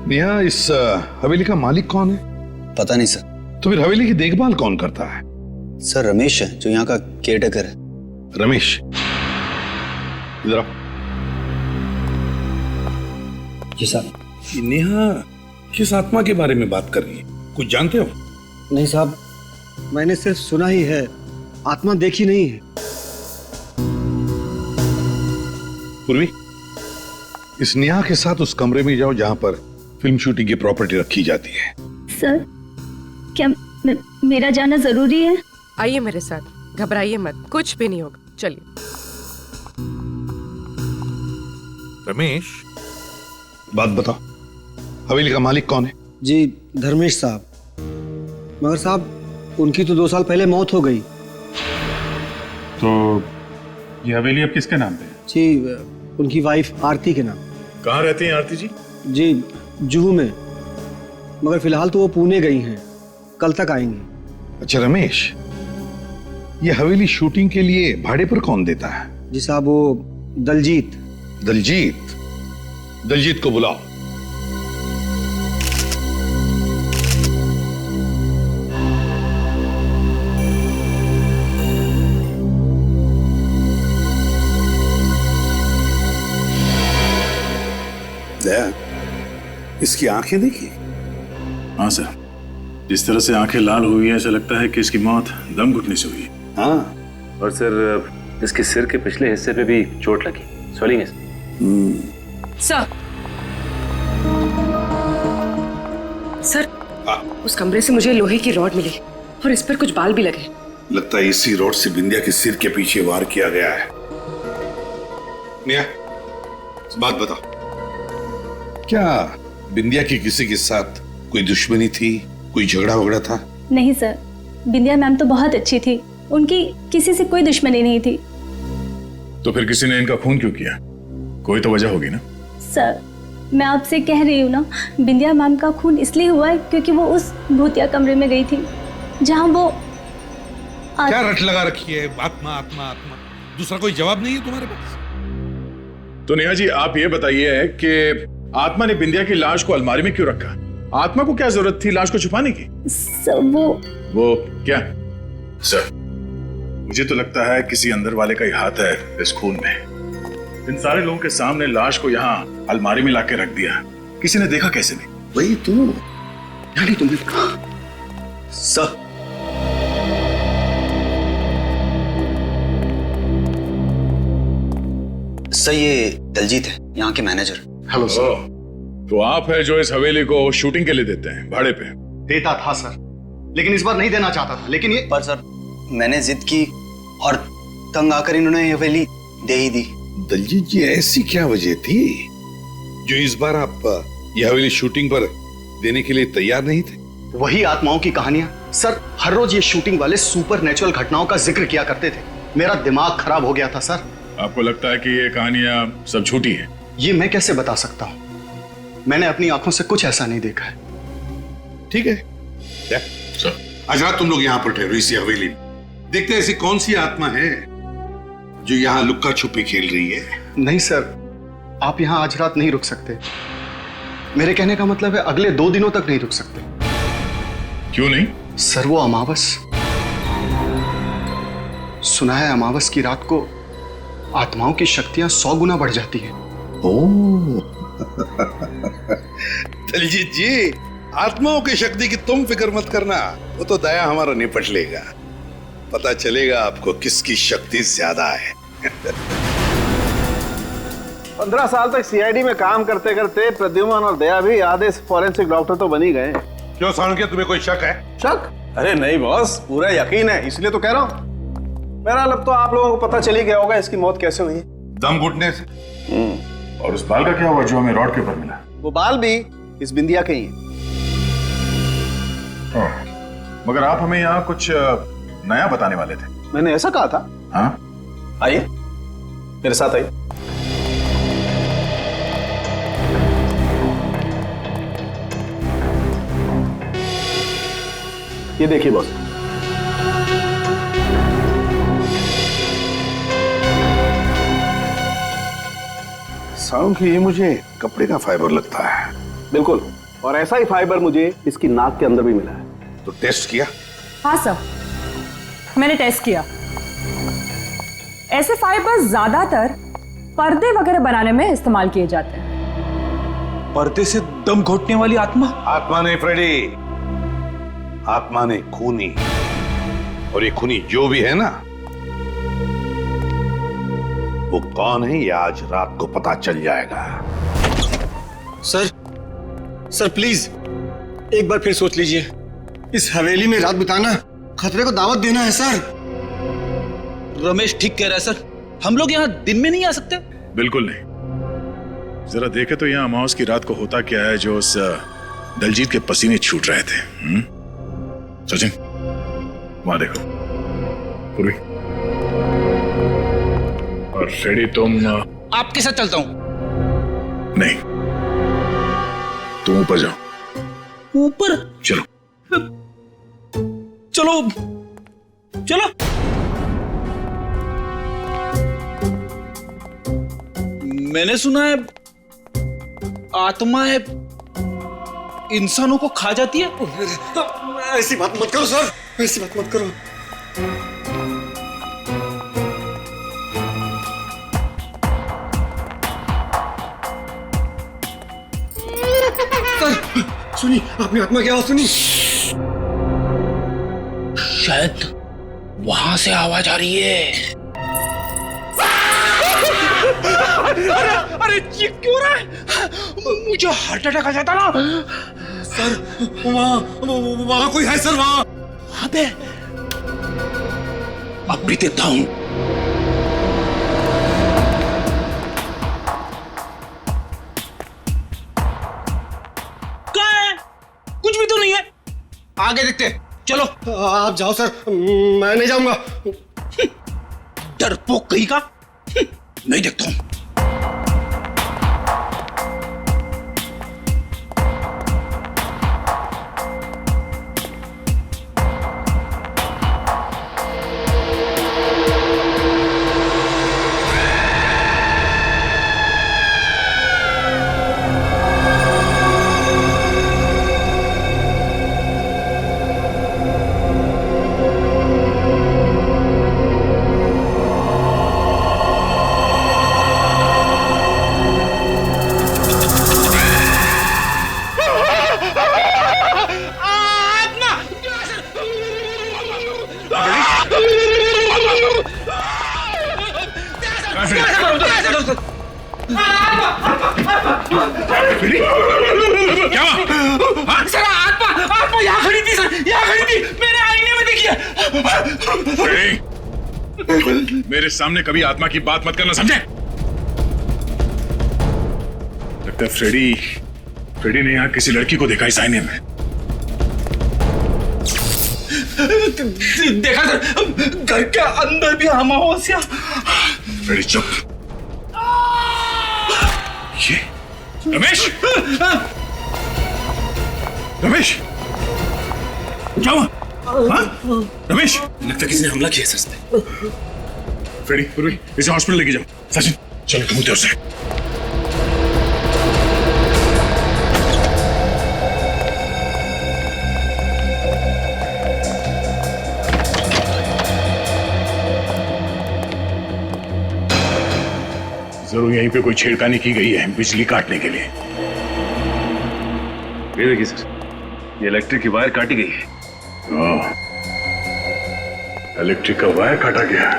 नेहा, इस हवेली का मालिक कौन है? पता नहीं सर। तो फिर हवेली की देखभाल कौन करता है? सर रमेश है, जो यहाँ का केयरटेकर है। रमेश, इधर आओ। जी साहब। नेहा किस आत्मा के बारे में बात कर रही है, कुछ जानते हो? नहीं साहब, मैंने सिर्फ सुना ही है, आत्मा देखी नहीं है। पूर्वी, इस नेहा के साथ उस कमरे में जाओ जहां पर फिल्म शूटिंग की प्रॉपर्टी रखी जाती है। सर, क्या मेरा जाना जरूरी है? आइए मेरे साथ, घबराइए मत, कुछ भी नहीं होगा, चलिए। रमेश, बात बताओ, हवेली का मालिक कौन है? जी धर्मेश साहब। मगर साहब, उनकी तो 2 साल पहले मौत हो गई। तो ये हवेली अब किसके नाम पे है? जी उनकी वाइफ आरती के नाम। कहाँ रहती हैं आरती जी? जी जुहू में, मगर फिलहाल तो वो पुणे गई हैं, कल तक आएंगी। अच्छा रमेश, ये हवेली शूटिंग के लिए भाड़े पर कौन देता है? जी साहब, वो दलजीत। दलजीत? दलजीत को बुलाओ। इसकी आंखें देखी? हाँ सर, जिस तरह से आंखें लाल हुई है, ऐसा लगता है कि इसकी मौत दम घुटने से हुई है। हाँ, और सर इसके सिर के पिछले हिस्से पे भी चोट लगी, स्वेलिंग है। सर, उस कमरे से मुझे लोहे की रॉड मिली और इस पर कुछ बाल भी लगे। लगता है इसी रॉड से बिंदिया के सिर के पीछे वार किया गया है। नेहा, बात बताओ, क्या बिंदिया की किसी के साथ कोई दुश्मनी थी, कोई झगड़ा वगड़ा था? नहीं सर, बिंदिया मैम तो बहुत अच्छी थी, उनकी किसी से कोई दुश्मनी नहीं थी। तो फिर किसी ने इनका खून क्यों किया? कोई तो वजह होगी ना? सर, मैं आपसे कह रही हूँ ना, बिंदिया मैम का खून इसलिए हुआ है क्योंकि वो उस भूतिया कमरे में गई थी जहाँ वो क्या रट लगा रखी है? आत्मा आत्मा आत्मा, दूसरा कोई जवाब नहीं है तुम्हारे पास? तो नेहा जी, आप ये बताइए कि आत्मा ने बिंदिया की लाश को अलमारी में क्यों रखा? आत्मा को क्या जरूरत थी लाश को छुपाने की? सर, वो क्या? सर, मुझे तो लगता है किसी अंदर वाले का ही हाथ है इस खून में। इन सारे लोगों के सामने लाश को यहाँ अलमारी में लाके रख दिया, किसी ने देखा कैसे नहीं? वही तो, यानी तुमने कहा। सर, सर ये दलजीत है, यहाँ के मैनेजर। Hello sir. तो आप है जो इस हवेली को शूटिंग के लिए देते हैं भाड़े पे? देता था सर, लेकिन इस बार नहीं देना चाहता था। लेकिन ये पर सर मैंने जिद की और तंग आकर इन्होंने ये हवेली दे ही दी। दलजीत जी, ऐसी क्या वजह थी जो इस बार आप यह हवेली शूटिंग पर देने के लिए तैयार नहीं थे? वही आत्माओं की कहानियां सर। हर रोज ये शूटिंग वाले सुपर नेचुरल घटनाओं का जिक्र किया करते थे। मेरा दिमाग खराब हो गया था सर। आपको लगता है कि ये कहानियां सब झूठी हैं? ये मैं कैसे बता सकता हूं, मैंने अपनी आंखों से कुछ ऐसा नहीं देखा है। ठीक है सर, आज रात तुम लोग यहाँ पर ठहरो इसी हवेली में। देखते हैं ऐसी कौन सी आत्मा है जो यहाँ लुक्का छुपी खेल रही है। नहीं सर, आप यहाँ आज रात नहीं रुक सकते। मेरे कहने का मतलब है अगले 2 दिनों तक नहीं रुक सकते। क्यों नहीं? सर वो अमावस, सुना है अमावस की रात को आत्माओं की शक्तियां 100 गुना बढ़ जाती हैं। ओह दलजीत जी, आत्माओं की शक्ति की तुम फिक्र मत करना, वो तो दया हमारा निपट लेगा। पता चलेगा आपको किसकी शक्ति ज्यादा है। 15 साल तक सीआईडी में काम करते करते प्रद्युमन और दया भी आधे फॉरेंसिक डॉक्टर तो बन ही गए। क्यों साणुक्य, तुम्हें कोई शक है? शक? अरे नहीं बॉस, पूरा यकीन है, इसलिए तो कह रहा हूं। मेरा अब तो आप लोगों को पता चल ही गया होगा इसकी मौत कैसे हुई है। दम घुटने से। और उस बाल का क्या हुआ जो हमें रॉड के ऊपर मिला? वो बाल भी इस बिंदिया के ही है। मगर आप हमें यहाँ कुछ नया बताने वाले थे। मैंने ऐसा कहा था? हाँ, आइए मेरे साथ आइए। ये देखिए बॉस, साउंड की ये मुझे कपड़े का फाइबर लगता है। बिल्कुल, और ऐसा ही फाइबर मुझे इसकी नाक के अंदर भी मिला है। तो टेस्ट किया? हाँ सर, मैंने टेस्ट किया। ऐसे फाइबर ज्यादातर पर्दे वगैरह बनाने में इस्तेमाल किए जाते हैं। पर्दे से दम घोटने वाली आत्मा? आत्मा नहीं फ्रेडी, आत्मा ने खूनी। और ये खूनी जो भी है ना, वो कौन है ये आज रात को पता चल जाएगा। सर प्लीज एक बार फिर सोच लीजिए। इस हवेली में रात बिताना खतरे को दावत देना है सर। रमेश ठीक कह रहा है सर, हम लोग यहाँ दिन में नहीं आ सकते। बिल्कुल नहीं। जरा देखे तो यहाँ अमावस की रात को होता क्या है जो उस दलजीत के पसीने छूट रहे थे। सचिन, वहां देखो। पूर्वी और फ्रेडी, तुम आपके साथ चलता हूं। नहीं, तुम ऊपर जाओ। ऊपर? चलो चलो चलो। मैंने सुना है आत्माएं इंसानों को खा जाती है। ऐसी बात मत करो सर, ऐसी बात मत करो। सर सुनी, आपने आत्मा की आवाज सुनी? शायद वहां से आवाज आ रही है। अरे ये क्यों रहा है? मुझे हार्ट अटैक आ जाता ना। सर वहां कोई है सर, वहां पे। अब भी देखता हूं। कहाँ है? कुछ भी तो नहीं है। आगे देखते। चलो। आप जाओ सर, मैं नहीं जाऊंगा। डरपोक कहीं का। नहीं देखता हूं। सर आत्मा यहाँ खड़ी थी सर, यहाँ खड़ी थी, मैंने आईने में देखी है। मेरे सामने कभी आत्मा की बात मत करना, समझे? लगता है फ्रेडी ने यहाँ किसी लड़की को देखा इस आईने में। देखा सर, घर के अंदर भी अमावस्या। फ्रेडी चुप। ये रमेश, रमेश क्या हुआ? हाँ? रमेश, लगता है किसी ने हमला किया सर। फ्रेडी, पूर्वी, इसे हॉस्पिटल लेके जाओ। सचिन, चलो तुम उधर से। जरूर यहीं पे कोई छेड़खानी की गई है बिजली काटने के लिए। ये देखिए सर, ये इलेक्ट्रिक की वायर काटी गई है। इलेक्ट्रिक का वायर काटा गया।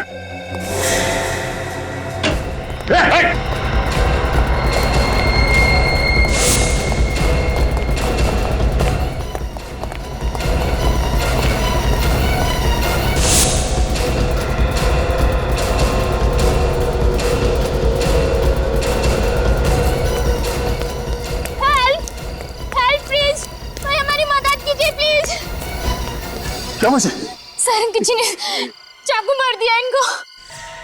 क्या वजह? सर किसी ने चाकू मार दिया इनको।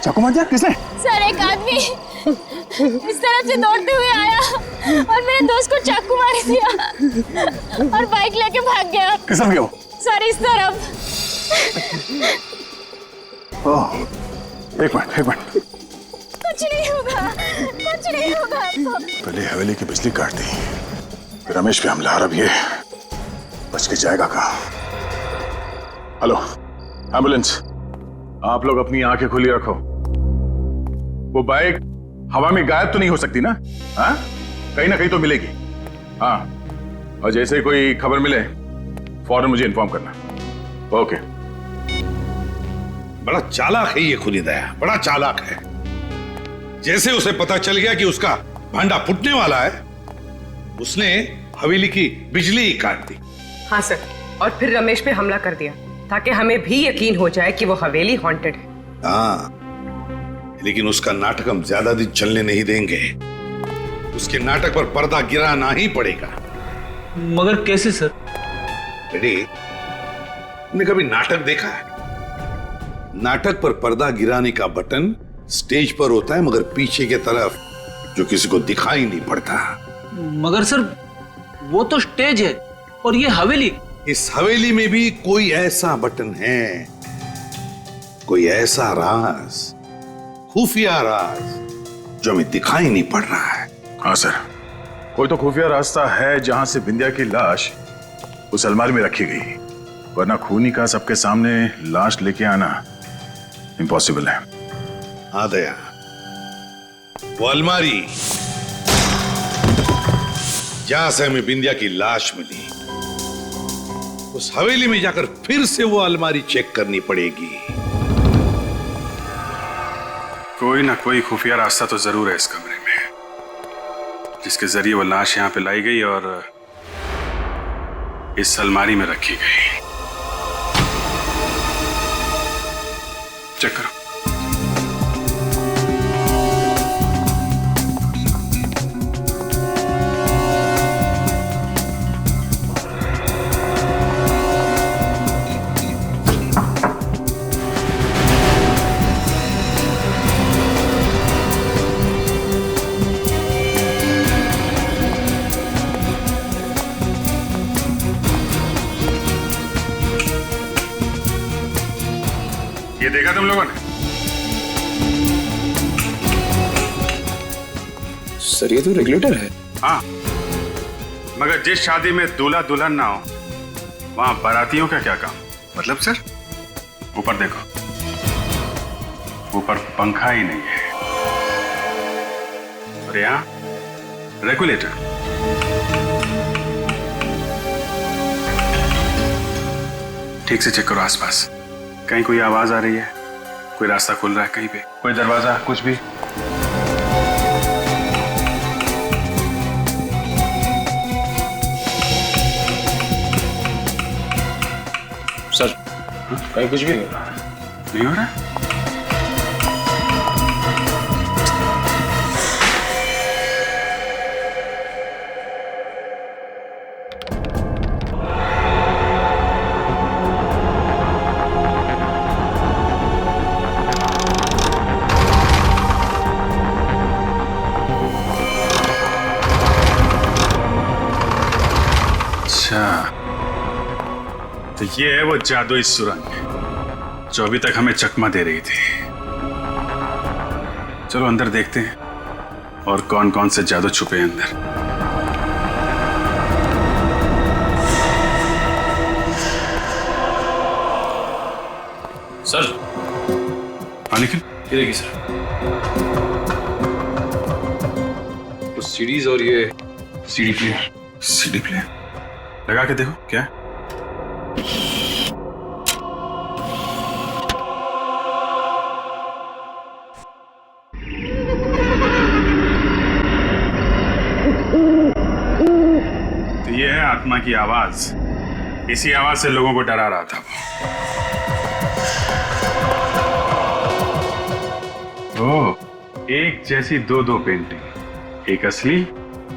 चाकू मार दिया? किसने? सर एक आदमी इस तरफ से दौड़ते हुए आया और मेरे दोस्त को चाकू मार दिया और बाइक लेके भाग गया। किस तरफ गया वो? सर इस तरफ। ओह, एक मिनट। कुछ नहीं होगा। पहले हवेली की बिजली काट दी, फिर रमेश पे हमला, और अब ये बच के जाएगा कहाँ? हेलो एम्बुलेंस, आप लोग अपनी आंखें खुली रखो। वो बाइक हवा में गायब तो नहीं हो सकती ना? हाँ, कहीं ना कहीं तो मिलेगी। हाँ, और जैसे ही कोई खबर मिले फौरन मुझे इन्फॉर्म करना। ओके। बड़ा चालाक है ये खुली दया, बड़ा चालाक है। जैसे उसे पता चल गया कि उसका भांडा फूटने वाला है, उसने हवेली की बिजली ही काट दी। हाँ सर, और फिर रमेश पे हमला कर दिया ताकि हमें भी यकीन हो जाए कि वो हवेली हॉन्टेड है। हाँ, लेकिन उसका नाटक हम ज्यादा दिन चलने नहीं देंगे। उसके नाटक पर पर्दा गिराना ही पड़ेगा। मगर कैसे सर? रेडी, तुमने कभी नाटक देखा है? नाटक पर पर्दा गिराने का बटन स्टेज पर होता है, मगर पीछे की तरफ जो किसी को दिखाई नहीं पड़ता। मगर सर वो तो स्टेज है और ये हवेली। इस हवेली में भी कोई ऐसा बटन है, कोई ऐसा राज, खुफिया राज जो हमें दिखाई नहीं पड़ रहा है। हाँ सर, कोई तो खुफिया रास्ता है जहां से बिंदिया की लाश उस अलमारी में रखी गई, वरना खूनी का सबके सामने लाश लेके आना इम्पॉसिबल है। हाँ दया, वो अलमारी जहां से हमें बिंदिया की लाश मिली, उस हवेली में जाकर फिर से वो अलमारी चेक करनी पड़ेगी। कोई ना कोई खुफिया रास्ता तो जरूर है इस कमरे में, जिसके जरिए वो लाश यहाँ पे लाई गई और इस अलमारी में रखी गई। चेक करो। ये देखा तुम लोगों ने? सर ये तो रेगुलेटर है। हाँ, मगर जिस शादी में दूल्हा दुल्हन ना हो वहां बारातियों का क्या काम? मतलब सर, ऊपर देखो, ऊपर पंखा ही नहीं है और यहाँ रेगुलेटर। ठीक से चेक करो आसपास, कहीं कोई आवाज आ रही है, कोई रास्ता खुल रहा है कहीं पे, कोई दरवाजा, कुछ भी? कहीं कुछ भी नहीं हो रहा। नहीं हो रहा? तो ये है वो जादुई सुरंग जो अभी तक हमें चकमा दे रही थी। चलो अंदर देखते हैं और कौन कौन से जादू छुपे हैं अंदर। सर हाँ निखिल, ये देखिए सर, कुछ सीडीज और ये सीडी प्लेयर। सीडी प्लेयर लगा के देखो क्या है? तो ये है आत्मा की आवाज। इसी आवाज से लोगों को डरा रहा था वो। एक जैसी दो पेंटिंग, एक असली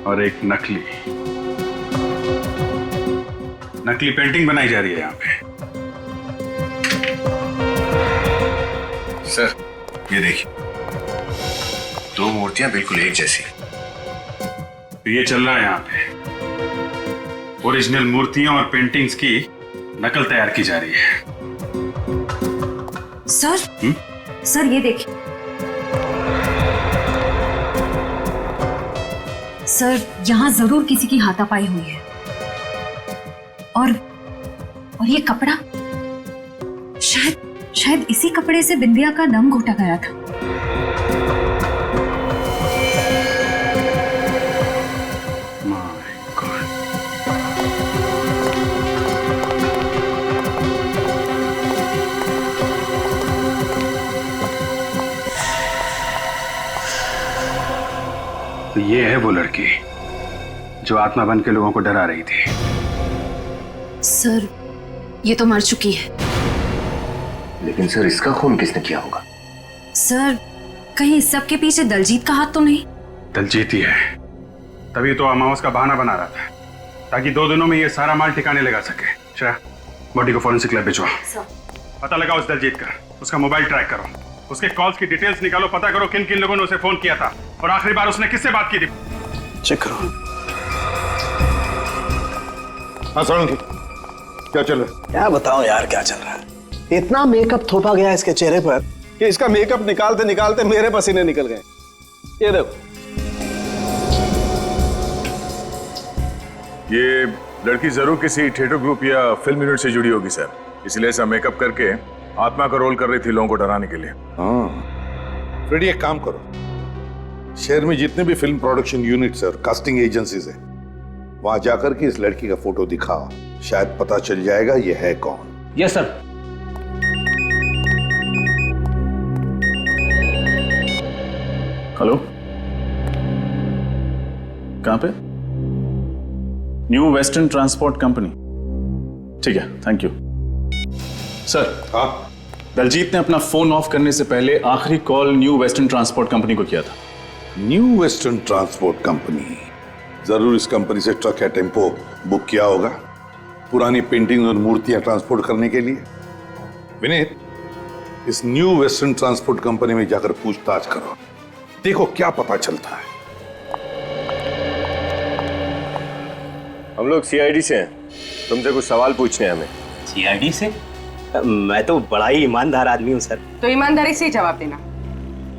और एक नकली। नकली पेंटिंग बनाई जा रही है यहाँ पे। सर ये देखिए, दो मूर्तियां बिल्कुल एक जैसी। तो ये चल रहा है यहाँ पे, ओरिजिनल मूर्तियां और पेंटिंग्स की नकल तैयार की जा रही है। सर सर ये देखिए सर, यहाँ जरूर किसी की हाथापाई हुई है। और ये कपड़ा, शायद इसी कपड़े से बिंदिया का दम घोटा गया था। तो ये है वो लड़की जो आत्मा बन के लोगों को डरा रही थी। सर ये तो मर चुकी है। लेकिन सर इसका खून किसने किया होगा? सर कहीं इस सब के पीछे दलजीत का हाथ तो नहीं? दलजीत ही है, तभी तो अमावस का बहाना बना रहा था ताकि 2 दिनों में ये सारा माल ठिकाने लगा सके। श्रेया, बॉडी को फॉरेंसिक लैब भिजवा। पता लगाओ उस दलजीत का, उसका मोबाइल ट्रैक करो, उसके कॉल्स की डिटेल्स निकालो, पता करो किन किन लोगों ने उसे फोन किया था और आखिरी बार उसने किससे बात की थी। चेक करो। हाँ सोलंकी, क्या चल रहा है? क्या बताऊं यार क्या चल रहा है। इतना मेकअप थोपा गया इसके चेहरे पर कि इसका मेकअप निकालते निकालते मेरे पसीने निकल गए। ये देखो, ये लड़की जरूर किसी थिएटर ग्रुप या फिल्म यूनिट से जुड़ी होगी सर, इसलिए ऐसा मेकअप करके आत्मा का रोल कर रही थी लोगों को डराने के लिए। हाँ फ्रेडी, एक काम करो, शहर में जितने भी फिल्म प्रोडक्शन यूनिट्स और कास्टिंग एजेंसीज है वहां जाकर के इस लड़की का फोटो दिखाओ, शायद पता चल जाएगा ये है कौन। Yes sir. हेलो, कहां पे? New western transport company. ठीक है, थैंक यू सर। हाँ, दलजीत ने अपना फोन ऑफ करने से पहले आखिरी call new western transport company को किया था। न्यू वेस्टर्न ट्रांसपोर्ट कंपनी, जरूर इस कंपनी से ट्रक या टेम्पो बुक किया होगा पुरानी पेंटिंग और मूर्तियां ट्रांसपोर्ट करने के लिए। विनीत, इस न्यू वेस्टर्न ट्रांसपोर्ट कंपनी में जाकर पूछताछ करो, देखो क्या पता चलता है। हम लोग सीआईडी से हैं, तुमसे कुछ सवाल पूछने हैं हमें। सीआईडी से? मैं तो बड़ा ही ईमानदार आदमी हूँ सर। तो ईमानदारी से ही जवाब देना।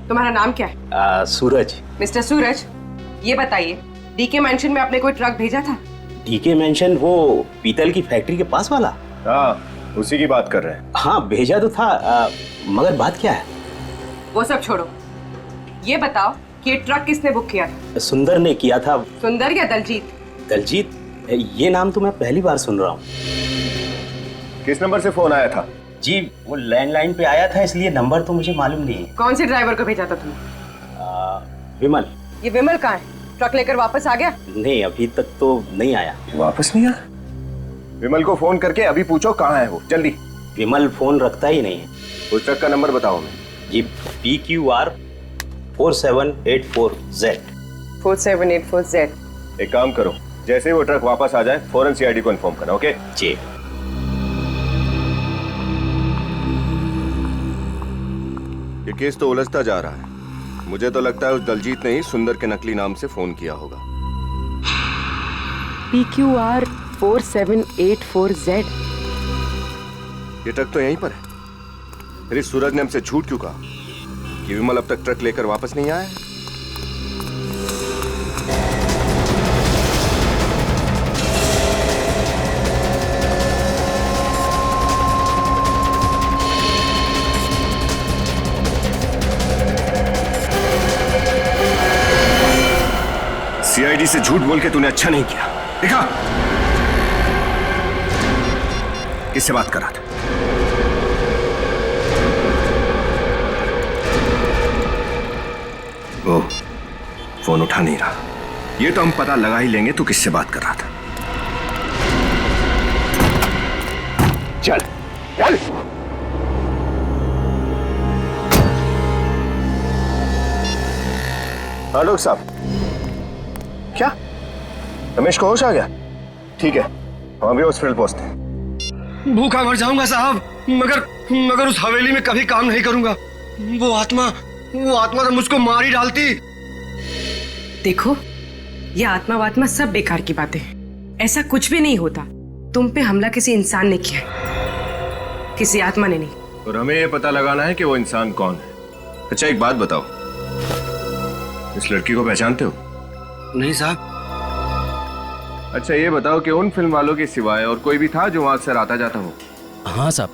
तुम्हारा नाम क्या है? सूरज। मिस्टर सूरज, ये बताइए डीके मेंशन में आपने कोई ट्रक भेजा था? डीके मेंशन वो पीतल की फैक्ट्री के पास वाला? हाँ, उसी की बात कर रहे हैं। हाँ भेजा तो था, मगर बात क्या है? वो सब छोड़ो, ये बताओ कि ये ट्रक किसने बुक किया था? सुंदर ने किया था। सुंदर या दलजीत? दलजीत, ये नाम तो मैं पहली बार सुन रहा हूँ। किस नंबर से फोन आया था? जी वो लैंडलाइन पे आया था, इसलिए नंबर तो मुझे मालूम नहीं है। कौन से ड्राइवर को भेजा था तुमने? विमल। ये विमल कहाँ है? ट्रक लेकर वापस आ गया? नहीं, अभी तक तो नहीं आया। वापस नहीं आया? विमल को फोन करके अभी पूछो कहाँ है वो, जल्दी। विमल फोन रखता ही नहीं है। उस ट्रक का नंबर बताओ हमें। जी PQR 4784Z। 4784Z। एक काम करो, जैसे ही वो ट्रक वापस आ जाए फौरन CID को इन्फॉर्म करना। ओके जी। ये केस तो उलझता जा रहा है। मुझे तो लगता है उस दलजीत ने ही सुंदर के नकली नाम से फोन किया होगा। PQR 4784Z। ये ट्रक तो यहीं पर है। फिर इस सूरज ने हमसे झूठ क्यों कहा कि विमल अब तक ट्रक लेकर वापस नहीं आया? CID से झूठ बोल के तूने अच्छा नहीं किया। देखा किससे बात कर रहा था? वो फोन उठा नहीं रहा। ये तो हम पता लगा ही लेंगे तू किससे बात कर रहा था। चल चल। हाँ डॉक्टर साहब, क्या रमेश को होश आ गया? ठीक है, हम अभी हॉस्पिटल पहुंचते हैं। भूखा मर जाऊंगा साहब, मगर उस हवेली में कभी काम नहीं करूंगा। वो आत्मा तो मुझको मार ही डालती। देखो, ये आत्मा वात्मा सब बेकार की बातें हैं। ऐसा कुछ भी नहीं होता। तुम पे हमला किसी इंसान ने किया, किसी आत्मा ने नहीं। और हमें ये पता लगाना है कि वो इंसान कौन है। अच्छा एक बात बताओ, इस लड़की को पहचानते हो? नहीं साहब। अच्छा ये बताओ कि उन फिल्म वालों के सिवाय और कोई भी था जो वहां अक्सर आता जाता हो? हाँ साहब,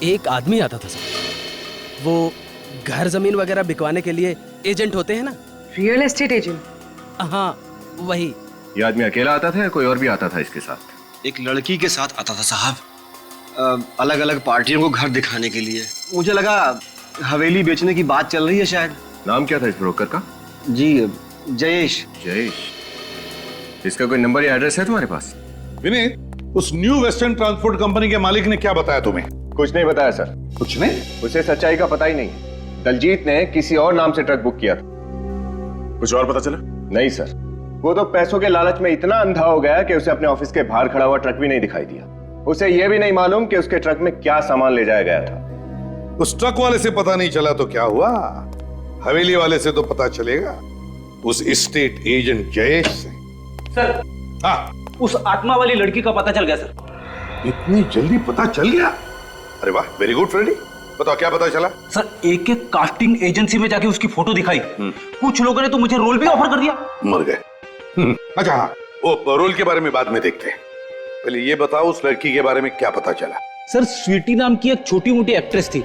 एक आदमी आता था साहब। वो घर जमीन वगैरह बिकवाने के लिए एजेंट होते हैं ना। Real estate agent? हाँ वही। ये आदमी अकेला आता था या कोई और भी आता था इसके साथ? एक लड़की के साथ आता था साहब, अलग अलग पार्टियों को घर दिखाने के लिए। मुझे लगा हवेली बेचने की बात चल रही है शायद। नाम क्या था इस ब्रोकर का? जी जयेश। जयेश। इसका कोई नंबर या एड्रेस है तुम्हारे पास? विनीत, उस न्यू वेस्टर्न ट्रांसपोर्ट कंपनी के मालिक ने क्या बताया तुम्हें? कुछ नहीं बताया सर। कुछ नहीं? उसे सच्चाई का पता ही नहीं है। दलजीत ने किसी और नाम से ट्रक बुक किया था। कुछ और पता चला? नहीं सर, वो तो पैसों के लालच में इतना अंधा हो गया कि उसे अपने ऑफिस के बाहर खड़ा हुआ ट्रक भी नहीं दिखाई दिया। उसे यह भी नहीं मालूम कि उसके ट्रक में क्या सामान ले जाया गया था। उस ट्रक वाले से पता नहीं चला तो क्या हुआ, हवेली वाले से तो पता चलेगा, उस एस्टेट एजेंट जयेश से। सर, हाँ, उस आत्मा वाली लड़की का पता चल गया सर। इतनी जल्दी पता चल गया? अरे वाह, वेरी गुड फ्रेंडी। बताओ क्या पता चला? सर, एक कास्टिंग एजेंसी में जाके उसकी फोटो दिखाई। कुछ लोगों ने तो मुझे रोल भी ऑफर कर दिया। मर गए। अच्छा हाँ, वो रोल के बारे में बाद में देखते हैं। पहले ये बताओ उस लड़की के बारे में क्या पता चला? सर, स्वीटी नाम की एक छोटी मोटी एक्ट्रेस थी,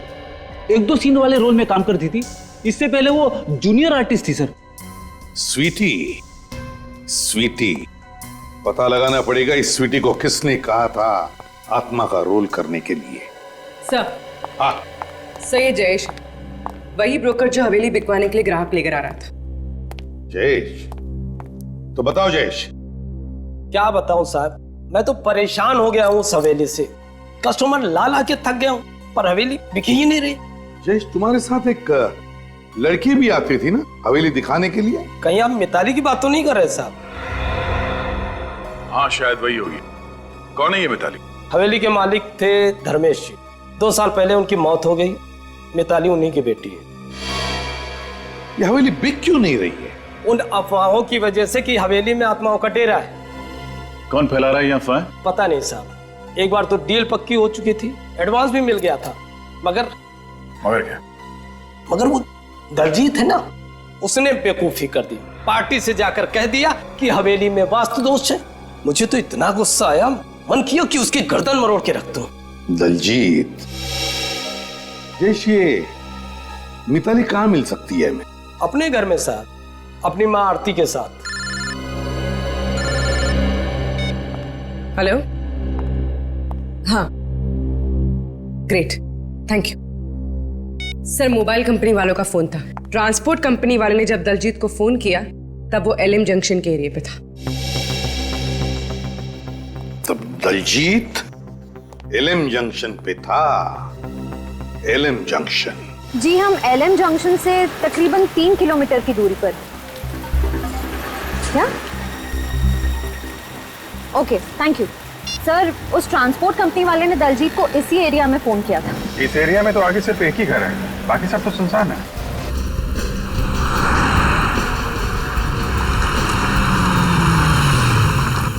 1-2 सीन वाले रोल में काम करती थी। इससे पहले वो जूनियर आर्टिस्ट थी सर। स्वीटी, स्वीटी, पता लगाना पड़ेगा इस स्वीटी को किसने कहा था आत्मा का रोल करने के लिए। सर, हाँ सही है जयेश, वही ब्रोकर जो हवेली बिकवाने के लिए ग्राहक लेकर आ रहा था। जयेश, तो बताओ जयेश। क्या बताऊं साहब, मैं तो परेशान हो गया हूँ उस हवेली से। कस्टमर ला ला के थक गया हूँ, पर हवेली बिकी ही नहीं रही। जयेश, तुम्हारे साथ एक लड़की भी आती थी ना हवेली दिखाने के लिए? कहीं आप मिताली की बात तो नहीं कर रहे साहब? हाँ शायद वही होगी। कौन है ये मिताली? हवेली के मालिक थे धर्मेश जी। 2 साल पहले उनकी मौत हो गई। मिताली उन्हीं की बेटी है। ये हवेली बिक क्यों नहीं रही है? उन अफवाहों की वजह से कि हवेली में आत्माओं का डेरा है। कौन फैला रहा है ये अफवाह? पता नहीं साहब, एक बार तो डील पक्की हो चुकी थी, एडवांस भी मिल गया था, मगर क्या? मगर वो दलजीत है ना, उसने बेवकूफी कर दी। पार्टी से जाकर कह दिया कि हवेली में वास्तु दोष है। मुझे तो इतना गुस्सा आया, मन किया कि उसकी गर्दन मरोड़ के रख दूं। दलजीत, जैसे ये मिताली कहाँ मिल सकती है हमें? अपने घर में साहब, अपनी माँ आरती के साथ। हेलो, हाँ, great, thank you sir. Mobile company वालों का फोन था। ट्रांसपोर्ट कंपनी वाले ने जब दलजीत को फोन किया तब वो LM जंक्शन के एरिया पे था। तब दलजीत एलएम जंक्शन पे था। LM junction. जी हम एलएम जंक्शन से तकरीबन 3 किलोमीटर की दूरी पर। क्या? Okay, thank you sir. उस ट्रांसपोर्ट कंपनी वाले ने दलजीत को इसी एरिया में फोन किया था। इस एरिया में तो आगे सिर्फ एक ही घर है, बाकी सब तो सुनसान है।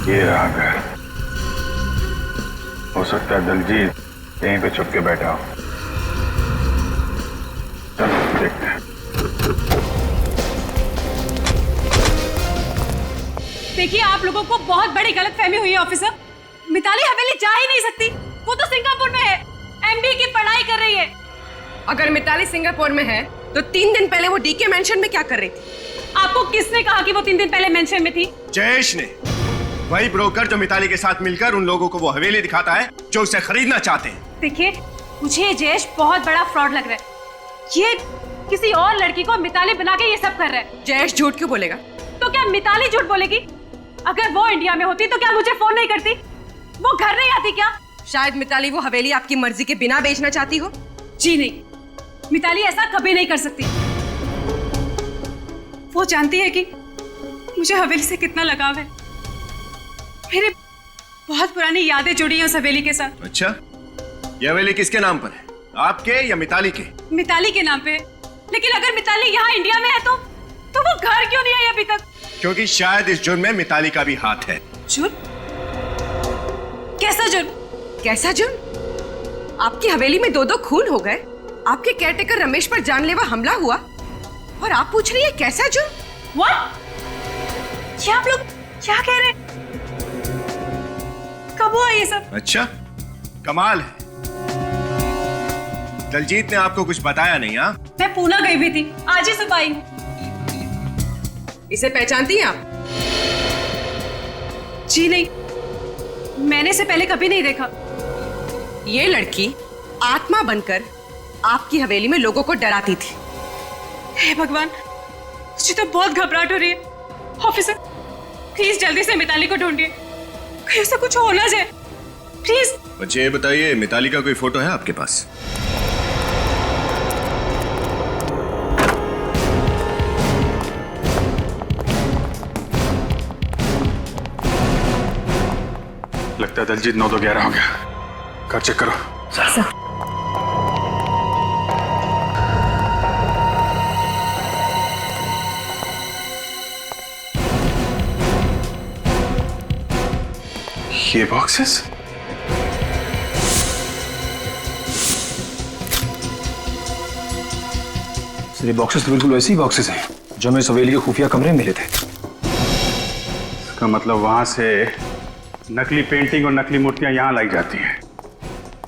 ये रहा घर। हो सकता है दलजीत यहीं पे छुप के बैठा हो। चलो देखते हैं। देखिए, आप लोगों को बहुत बड़ी गलतफहमी हुई है ऑफिसर। मिताली हवेली जा ही नहीं सकती, वो तो सिंगापुर में है, एमबीए की पढ़ाई कर रही है। अगर मिताली सिंगापुर में है तो 3 दिन पहले वो डीके मेंशन में क्या कर रही थी? आपको किसने कहा कि वो 3 दिन पहले मेंशन में थी? जयेश ने, वही ब्रोकर जो मिताली के साथ मिलकर उन लोगों को वो हवेली दिखाता है जो उसे खरीदना चाहते हैं। देखिए, मुझे जयेश बहुत बड़ा फ्रॉड लग रहा है। ये किसी और लड़की को मिताली बना के ये सब कर रहा है। जयेश झूठ क्यों बोलेगा? तो क्या मिताली झूठ बोलेगी? अगर वो इंडिया में होती तो क्या मुझे फोन नहीं करती? वो घर नहीं आती क्या? शायद मिताली वो हवेली आपकी मर्जी के बिना बेचना चाहती हो। जी नहीं, मिताली ऐसा कभी नहीं कर सकती। वो जानती है कि मुझे हवेली से कितना लगाव है। मेरी बहुत पुरानी यादें जुड़ी हैं उस हवेली के साथ। अच्छा, यह हवेली किसके नाम पर है, आपके या मिताली के? मिताली के नाम पे। लेकिन अगर मिताली यहाँ इंडिया में है तो वो घर क्यों नहीं आई अभी तक? क्योंकि शायद इस जुर्म में मिताली का भी हाथ है। जुर्म? कैसा जुर्म? कैसा जुर्म? आपकी हवेली में 2-2 खून हो गए, आपके केयरटेकर रमेश पर जानलेवा हमला हुआ, और आप पूछ रही है कैसा जुर्म? What? ये आप लोग क्या कह रहे हैं? कब हुआ ये सब? अच्छा, कमाल है। दलजीत ने आपको कुछ बताया नहीं? हाँ, मैं पूना गई हुई थी, आज ही सुबह आई हूँ। इसे पहचानती हैं आप? जी नहीं, मैंने इसे पहले कभी नहीं देखा। ये लड़की आत्मा बनकर आपकी हवेली में लोगों को डराती थी। हे भगवान, मुझे तो बहुत घबराहट हो रही है। ऑफिसर, प्लीज जल्दी से मिताली को ढूंढिए, कहीं उसे कुछ हो ना जाए, प्लीज। मुझे ये बताइए, मिताली का कोई फोटो है आपके पास? लगता है दलजीत 9-2-11 हो गया। घर चेक करो। सर। ये बॉक्सेस? सर, ये बॉक्सेस तो बिल्कुल वैसे ही बॉक्सेस हैं जो हमें हवेली के खुफिया कमरे में मिले थे। इसका मतलब वहां से नकली पेंटिंग और नकली मूर्तियां यहां लाई जाती हैं।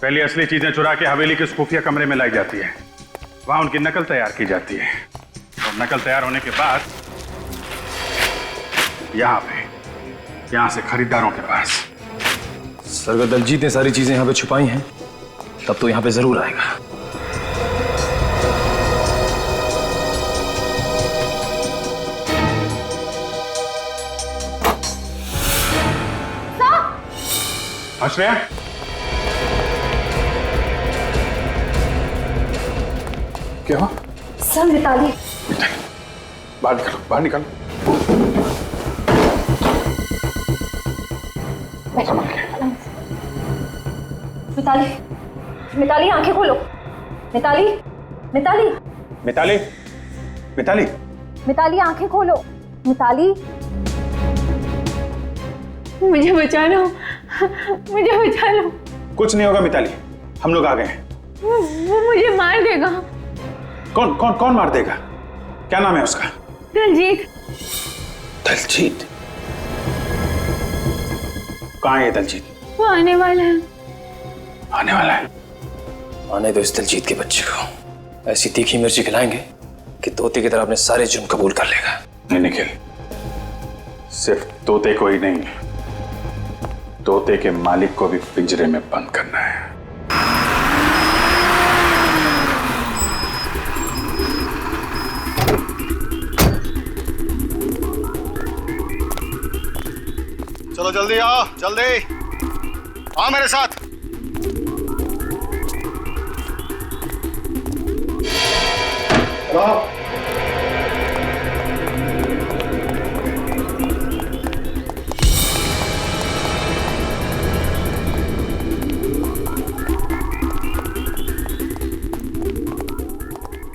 पहले असली चीजें चुरा के हवेली के खुफिया कमरे में लाई जाती है, वहां उनकी नकल तैयार की जाती है, और नकल तैयार होने के बाद यहां से खरीदारों के पास। सर, अगर दलजीत ने सारी चीजें यहाँ पे छुपाई हैं तब तो यहाँ पे जरूर आएगा। आश्रया, क्या हुआ? सर, मिताली। बाहर निकालो, बाहर निकालो। संभाल के। मिताली, मिताली आंखें खोलो। मिताली, मिताली, मिताली, मिताली, मिताली आंखें खोलो। मिताली, मुझे बचा लो, मुझे बचा लो। कुछ नहीं होगा मिताली, हम लोग आ गए हैं। वो मुझे मार देगा। कौन कौन कौन मार देगा? क्या नाम है उसका? दलजीत। दलजीत? कहाँ है दलजीत? वो आने वाला है। आने वाला है? आने दो इस दलजीत के बच्चे को। ऐसी तीखी मिर्ची खिलाएंगे कि तोते की तरह अपने सारे जुर्म कबूल कर लेगा। नहीं निखिल, सिर्फ तोते को ही नहीं, तोते के मालिक को भी पिंजरे में बंद करना है। चलो जल्दी आओ, जल्दी आओ मेरे साथ। स्टॉप।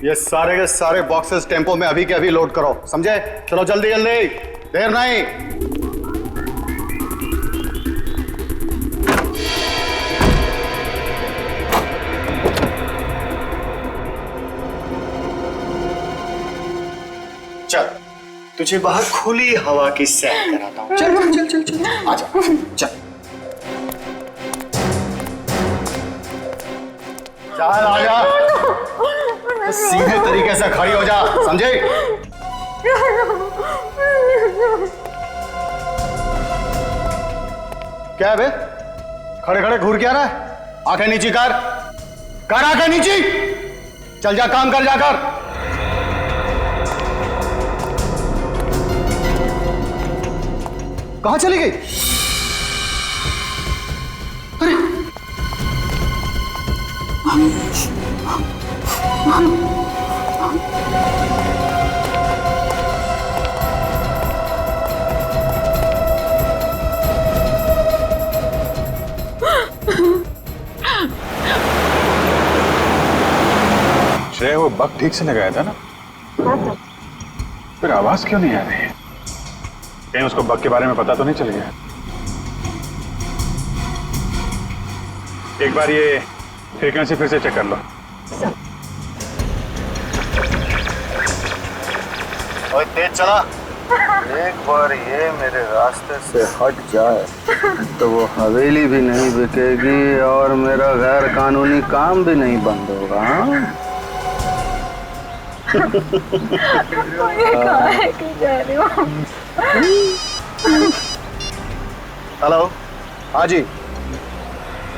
ये सारे के सारे बॉक्सेस टेम्पो में अभी के अभी लोड करो, समझे? चलो जल्दी जल्दी, देर नहीं। चल, तुझे बाहर खुली हवा की सैर कराता हूं। चल चल चल चल चल, आजा, चल चल, आजा। सीधे तरीके से खड़ी हो जा, समझे? क्या है बे? खड़े खड़े घूर क्या रहा है? आंखें नीची कर आंखें नीची। चल जा, काम कर जाकर। कहां चली गई? अरे श्रेया, वो बग ठीक से लगाया था ना? फिर आवाज क्यों नहीं आ रही है? कहीं उसको बग के बारे में पता तो नहीं चल गया? एक बार ये फ्रीक्वेंसी फिर से चेक कर लो। ओए तेज चला। एक बार ये मेरे रास्ते से हट जाए तो वो हवेली भी नहीं बिकेगी और मेरा गैर कानूनी काम भी नहीं बंद होगा। हेलो, हाँ जी,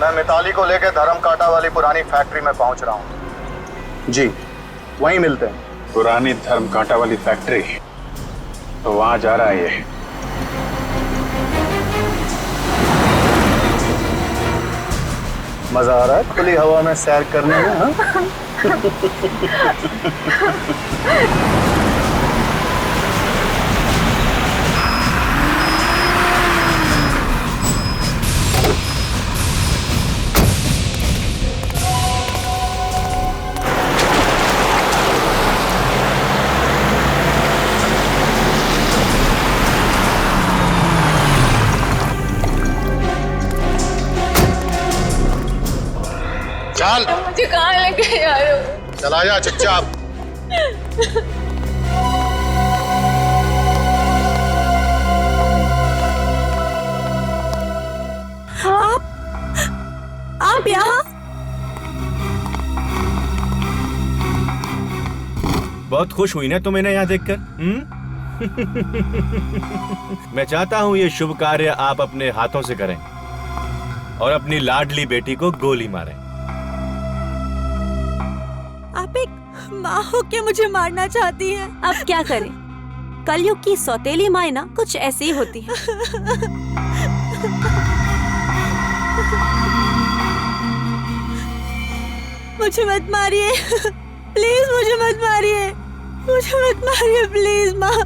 मैं मिताली को लेकर धर्मकांटा वाली पुरानी फैक्ट्री में पहुंच रहा हूँ जी, वहीं मिलते हैं। पुरानी धर्मकांटा वाली फैक्ट्री, तो वहां जा रहा है ये। मजा आ रहा है खुली हवा में सैर करने में? हाँ? चल, मुझे कहाँ लेके आ रहे हो? चला जा चुपचाप। आप यहाँ? बहुत खुश हुई ना तुम इन्हें यहाँ देखकर? मैं चाहता हूँ ये शुभ कार्य आप अपने हाथों से करें और अपनी लाडली बेटी को गोली मारें। आप एक माँ हो के मुझे मारना चाहती हैं? अब क्या करें? कलयुग की सौतेली माँ ना कुछ ऐसी ही होती है। मुझे मत मारिए, प्लीज मुझे मत मारिए, मुझे मत मारिए प्लीज माँ।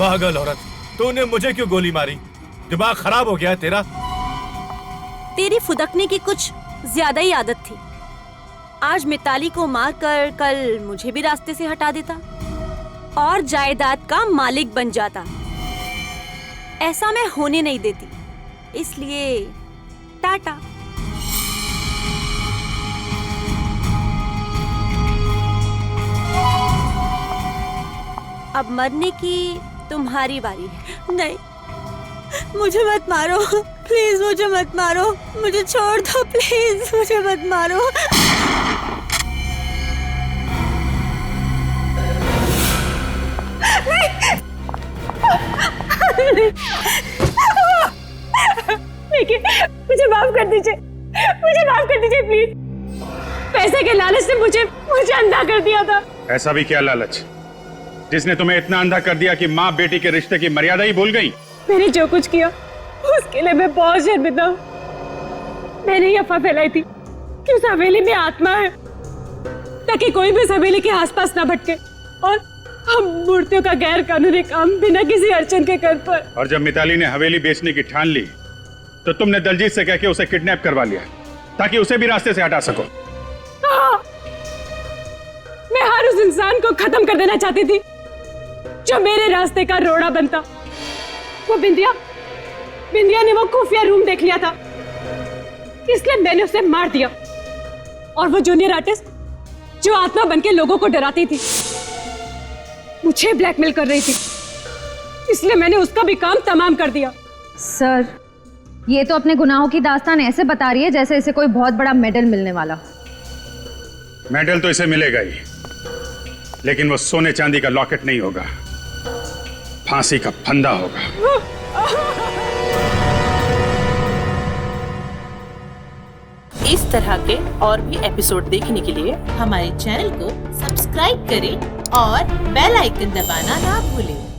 पागल औरत, तूने मुझे क्यों गोली मारी? दिमाग खराब हो गया तेरा? तेरी फुदकने की कुछ ज्यादा ही आदत थी। आज मिताली को मारकर कल मुझे भी रास्ते से हटा देता और जायदाद का मालिक बन जाता। ऐसा मैं होने नहीं देती, इसलिए टाटा। अब मरने की तुम्हारी बारी है। नहीं, मुझे मत मारो प्लीज, मुझे मत मारो, मुझे छोड़ दो प्लीज, मुझे मत मारो। देखिए, मुझे माफ कर दीजिए, मुझे माफ कर दीजिए प्लीज। पैसे के लालच से मुझे अंधा कर दिया था। ऐसा भी क्या लालच जिसने तुम्हें इतना अंधा कर दिया कि माँ बेटी के रिश्ते की मर्यादा ही भूल गई? मैंने जो कुछ किया उसके लिए मैं बहुत शर्मिंदा हूँ। मैंने ये अफवाह फैलाई थी कि उस हवेली में आत्मा है, ताकि कोई भी इस हवेली के आसपास ना भटके और हम मूर्तियों का गैर कानूनी काम बिना किसी अड़चन के कर पाए। और जब मिताली ने हवेली बेचने की ठान ली तो तुमने दलजीत से कह के उसे किडनैप करवा लिया ताकि उसे भी रास्ते से हटा सको। हाँ, मैं हर उस इंसान को खत्म कर देना चाहती थी जो मेरे रास्ते का रोड़ा बनता। वो बिंदिया ने वो खुफिया रूम देख लिया था, इसलिए मैंने उसे मार दिया। और वो जूनियर आर्टिस्ट जो आत्मा बनके लोगों को डराती थी, मुझे ब्लैकमेल कर रही थी, इसलिए मैंने उसका भी काम तमाम कर दिया। सर, ये तो अपने गुनाहों की दास्तान ऐसे बता रही है जैसे इसे कोई बहुत बड़ा मेडल मिलने वाला। मेडल तो इसे मिलेगा ही, लेकिन वो सोने चांदी का लॉकेट नहीं होगा, फांसी का फंदा होगा। इस तरह के और भी एपिसोड देखने के लिए हमारे चैनल को सब्सक्राइब करें और बेल आइकन दबाना ना भूलें।